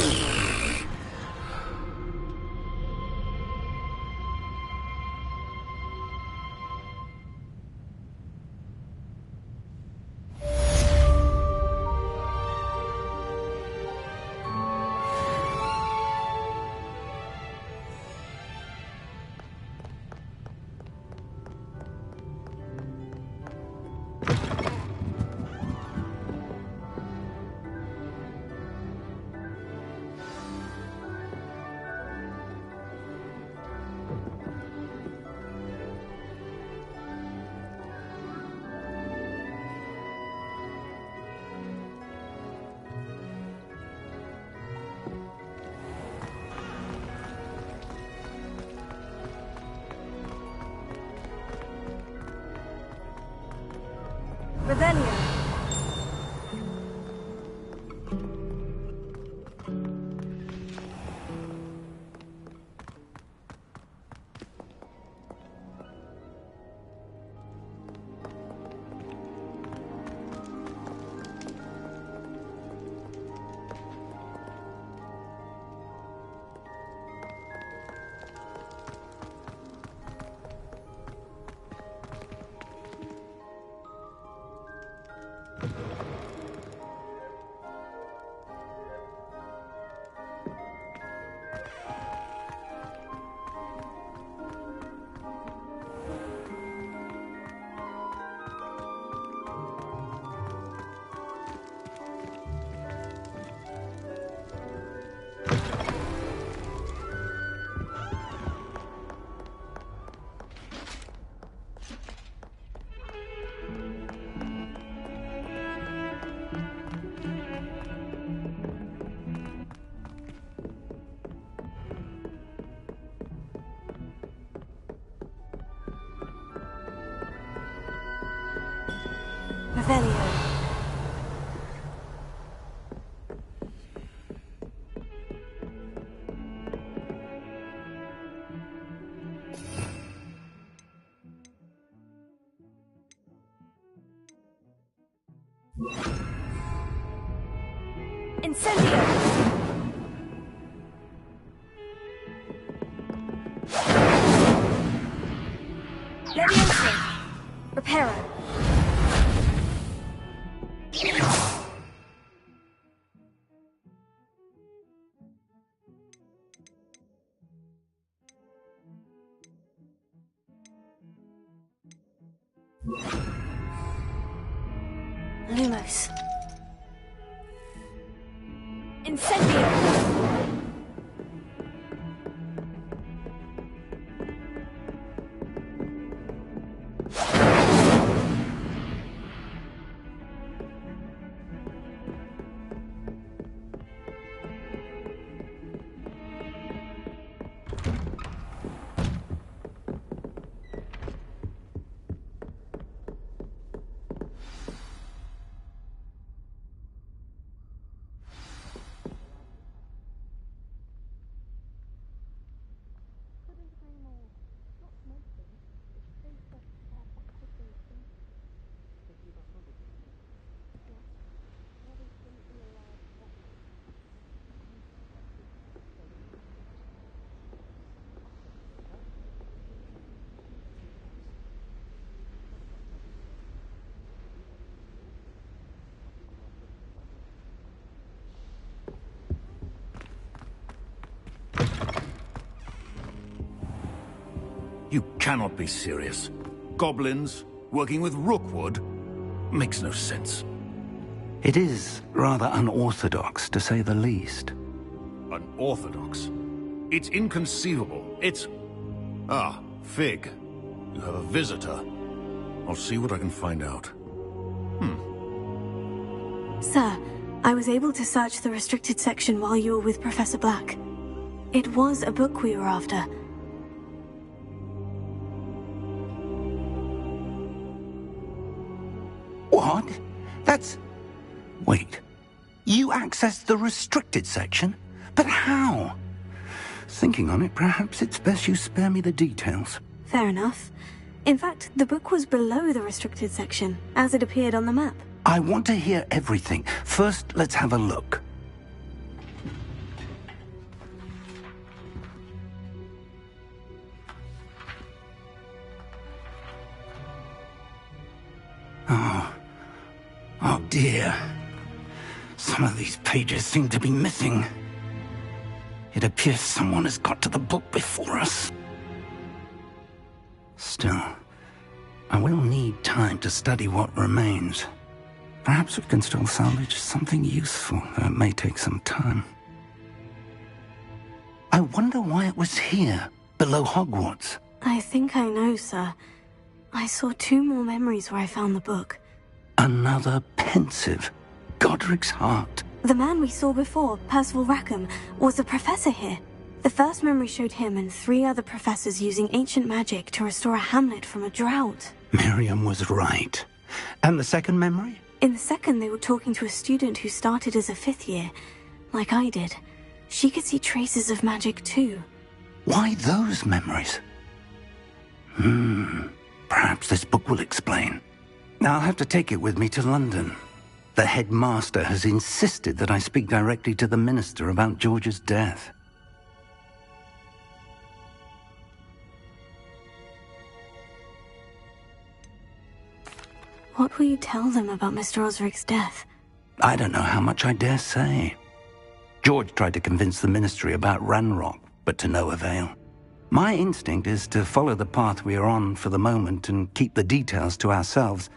Incendio! Leviosa! Reparo! Lumos! Incendio! You cannot be serious. Goblins, Working with Rookwood? Makes no sense. It is rather unorthodox, to say the least. Unorthodox? It's inconceivable. It's... Ah, Fig. You have a visitor. I'll see what I can find out. Sir, I was able to search the restricted section while you were with Professor Black. It was a book we were after. What? That's... Wait. You accessed the restricted section? But how? Thinking on it, perhaps it's best you spare me the details. Fair enough. In fact, the book was below the restricted section, as it appeared on the map. I want to hear everything. First, let's have a look. Oh dear. Some of these pages seem to be missing. It appears someone has got to the book before us. Still, I will need time to study what remains. Perhaps we can still salvage something useful, though it may take some time. I wonder why it was here, below Hogwarts. I think I know, sir. I saw 2 more memories where I found the book. Another pensive. Godric's heart. The man we saw before, Percival Rackham, was a professor here. The first memory showed him and 3 other professors using ancient magic to restore a hamlet from a drought. Miriam was right. And the second memory? In the second, they were talking to a student who started as a 5th year, like I did. She could see traces of magic too. Why those memories? Perhaps this book will explain. Now I'll have to take it with me to London. The headmaster has insisted that I speak directly to the minister about George's death. What will you tell them about Mr. Osric's death? I don't know how much I dare say. George tried to convince the ministry about Ranrock, but to no avail. My instinct is to follow the path we are on for the moment and keep the details to ourselves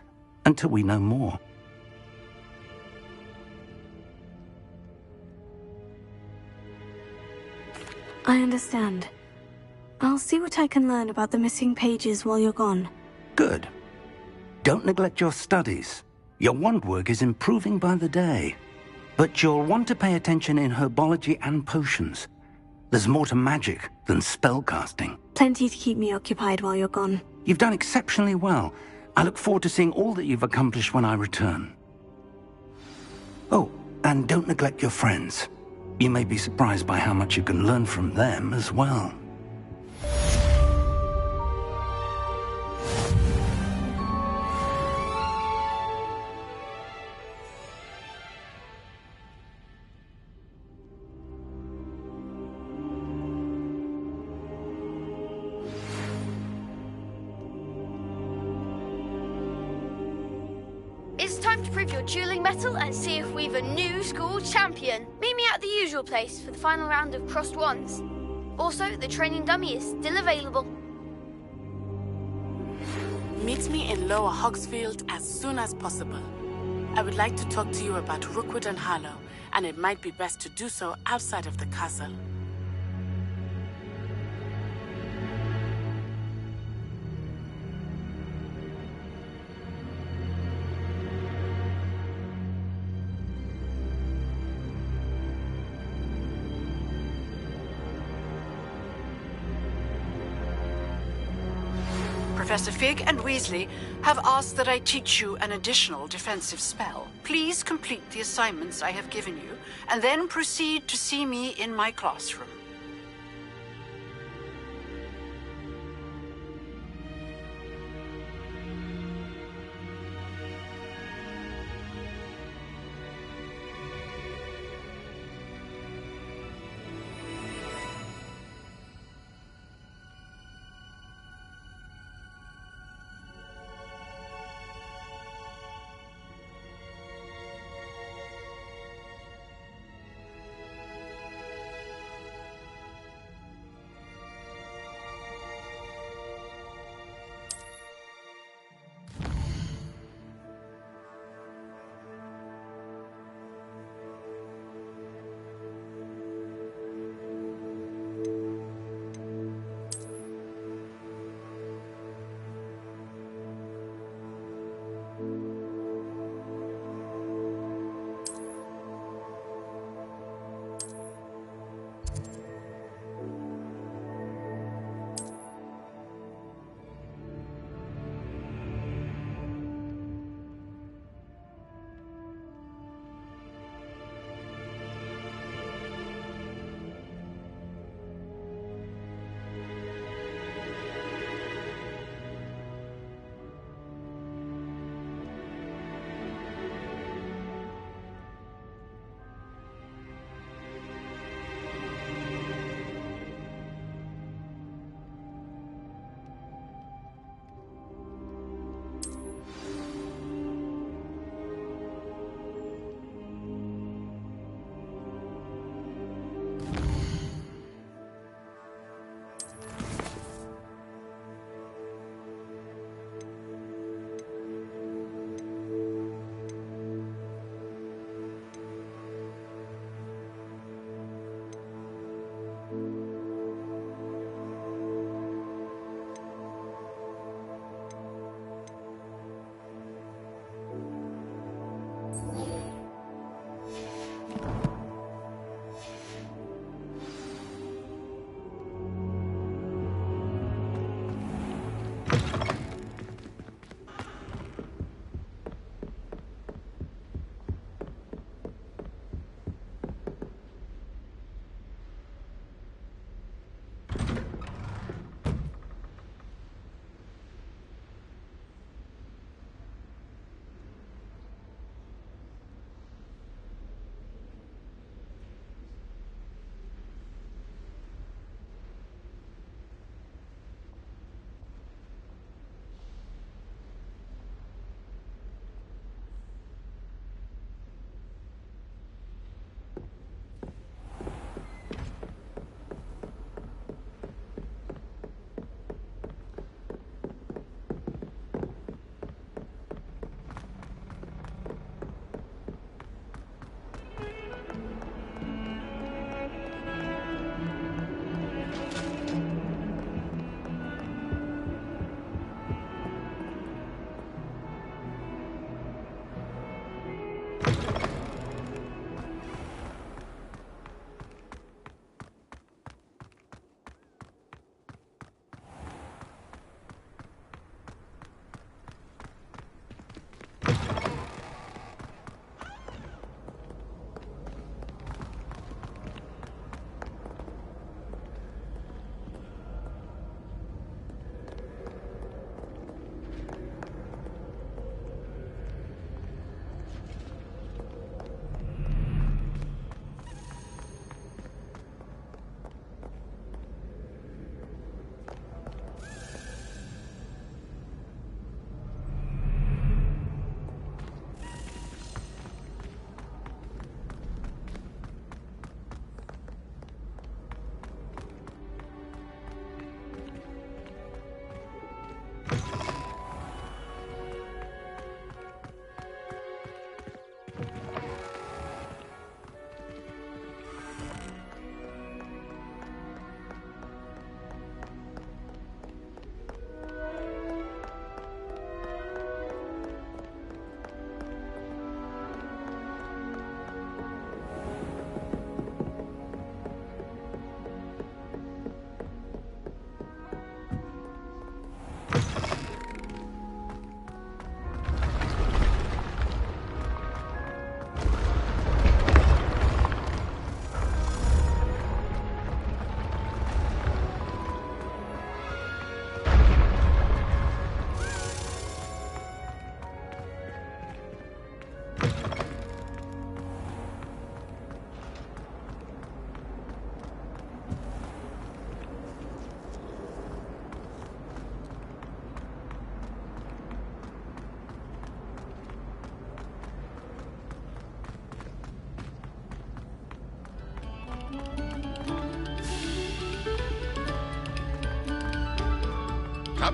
until we know more. I understand. I'll see what I can learn about the missing pages while you're gone. Good. Don't neglect your studies. Your wand work is improving by the day. But you'll want to pay attention in herbology and potions. There's more to magic than spellcasting. Plenty to keep me occupied while you're gone. You've done exceptionally well. I look forward to seeing all that you've accomplished when I return. Oh, and don't neglect your friends. You may be surprised by how much you can learn from them as well. It's time to prove your dueling mettle and see if we've a new school champion. Meet me at the usual place for the final round of crossed wands. Also, the training dummy is still available. Meet me in Lower Hogsfield as soon as possible. I would like to talk to you about Rookwood and Harlow, and it might be best to do so outside of the castle. Professor Fig and Weasley have asked that I teach you an additional defensive spell. Please complete the assignments I have given you, and then proceed to see me in my classroom.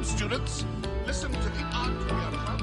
Come, students, listen to the art we are about.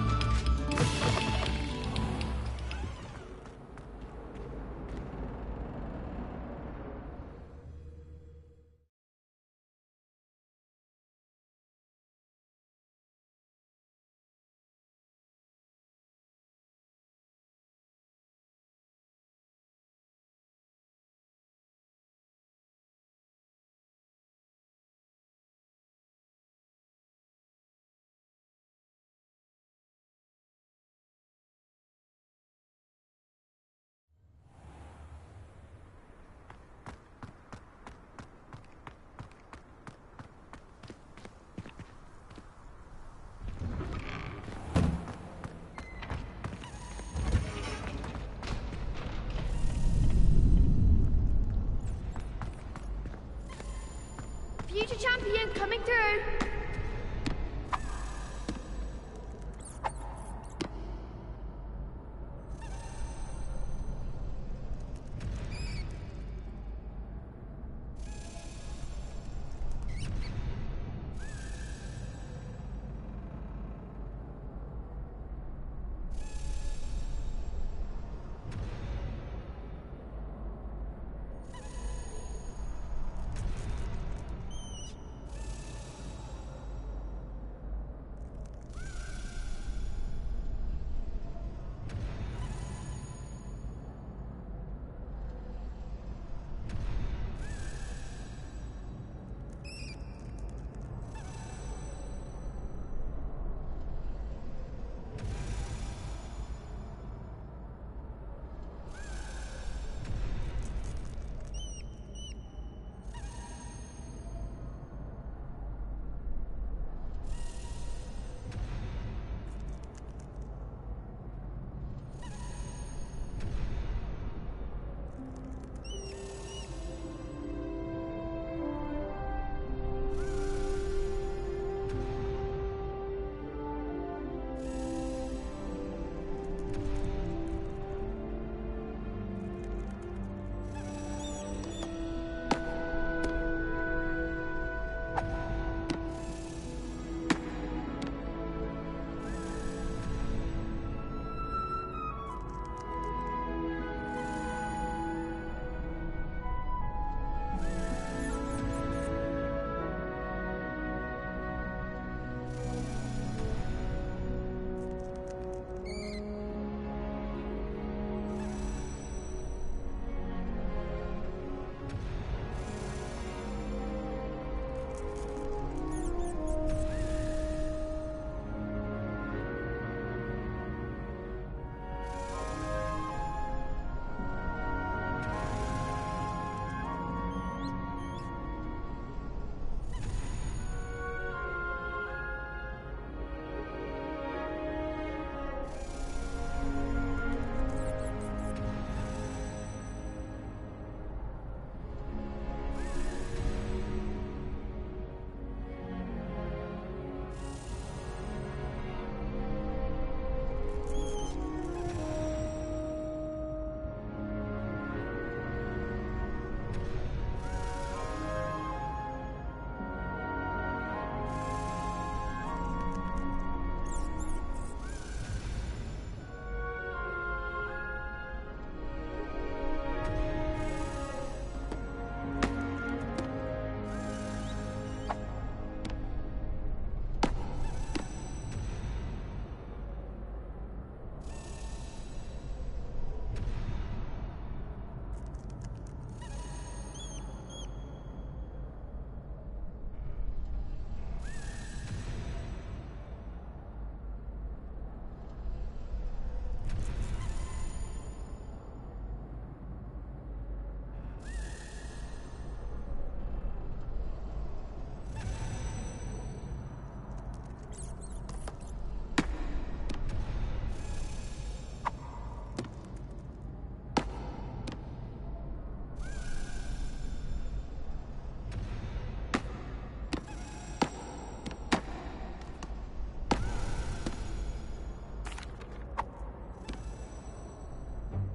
Future champion coming through.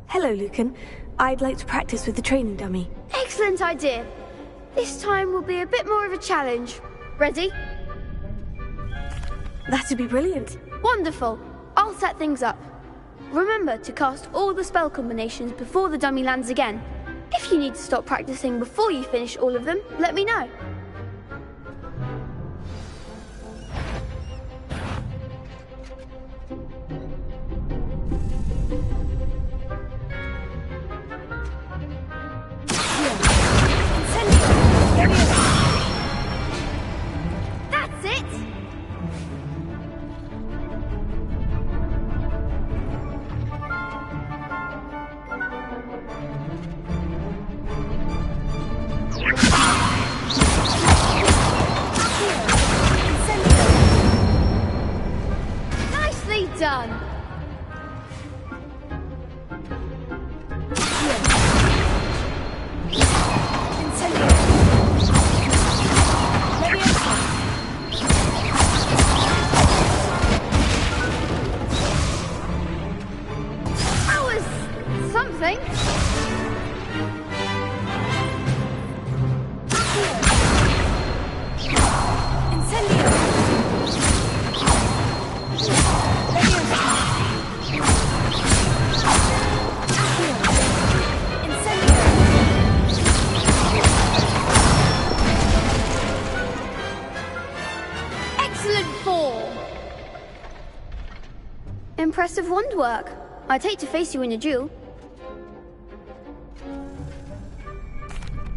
Hello, Lucan. I'd like to practice with the training dummy. Excellent idea. This time will be a bit more of a challenge. Ready? That'd be brilliant. Wonderful. I'll set things up. Remember to cast all the spell combinations before the dummy lands again. If you need to stop practicing before you finish all of them, let me know. That's it! Nicely done! That was something. Excellent form. Impressive wand work. I'd hate to face you in a duel.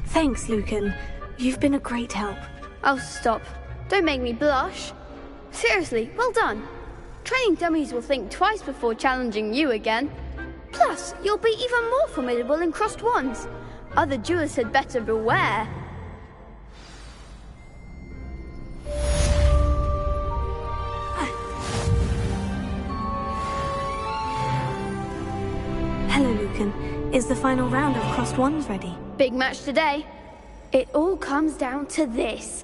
Thanks, Lucan. You've been a great help. Oh, stop. Don't make me blush. Seriously, well done. Training dummies will think twice before challenging you again. Plus, you'll be even more formidable in crossed wands. Other duelists had better beware. Hello, Lucan. Is the final round of crossed wands ready? Big match today. It all comes down to this.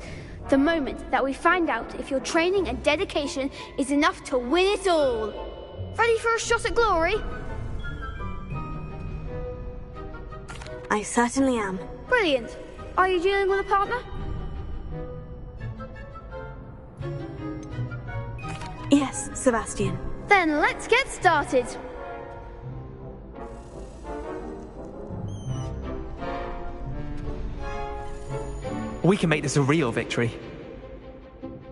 The moment that we find out if your training and dedication is enough to win it all. Ready for a shot at glory? I certainly am. Brilliant. Are you dealing with a partner? Yes, Sebastian. Then let's get started. We can make this a real victory.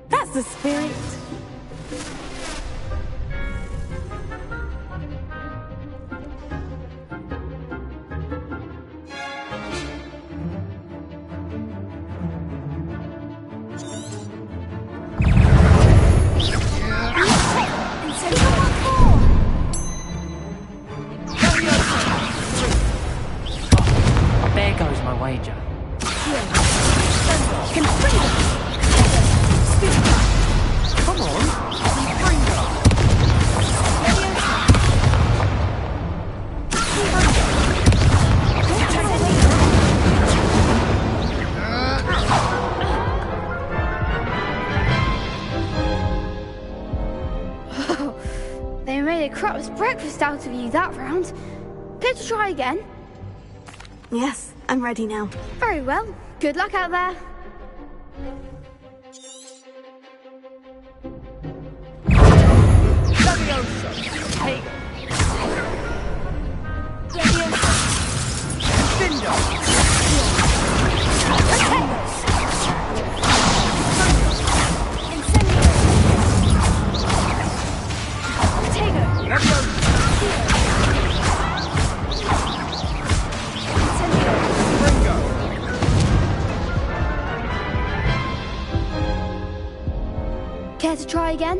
That's the spirit. There goes my wager. Come on! They made a crap's breakfast out of you that round. Care to try again? Yes, I'm ready now. Very well. Good luck out there. Care to try again?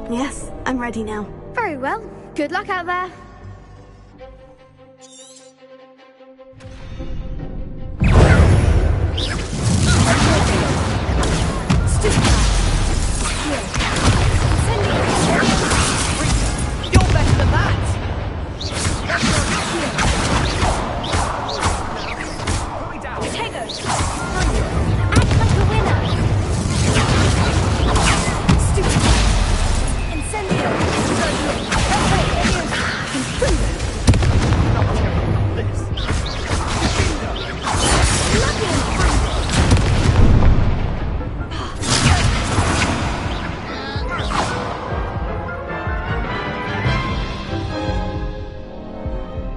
Yes, I'm ready now. Very well. Good luck out there. You're better than that!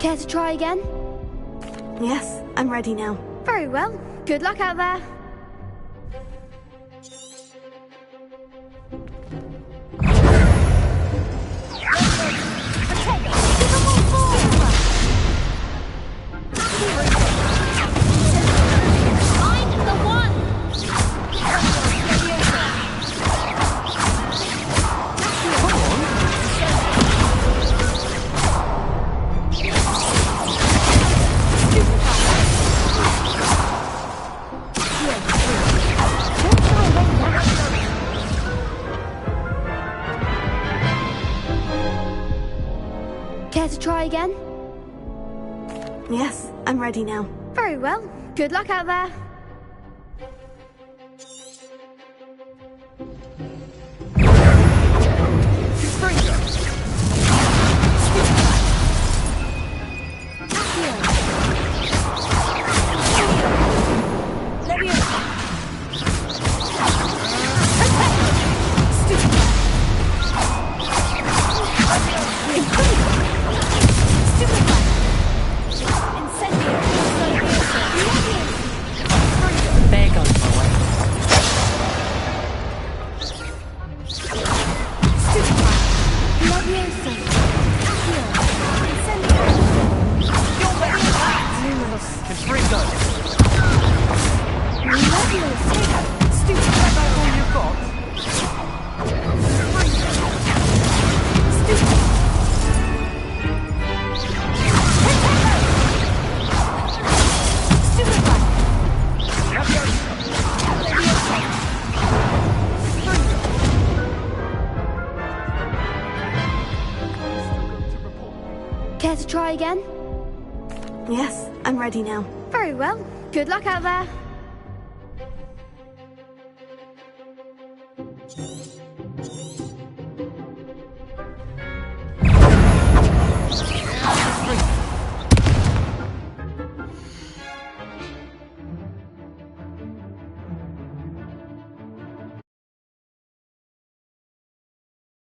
Care to try again? Yes, I'm ready now. Very well. Good luck out there. Care to try again? Yes, I'm ready now. Very well. Good luck out there. Care to try again? Yes, I'm ready now. Very well. Good luck out there.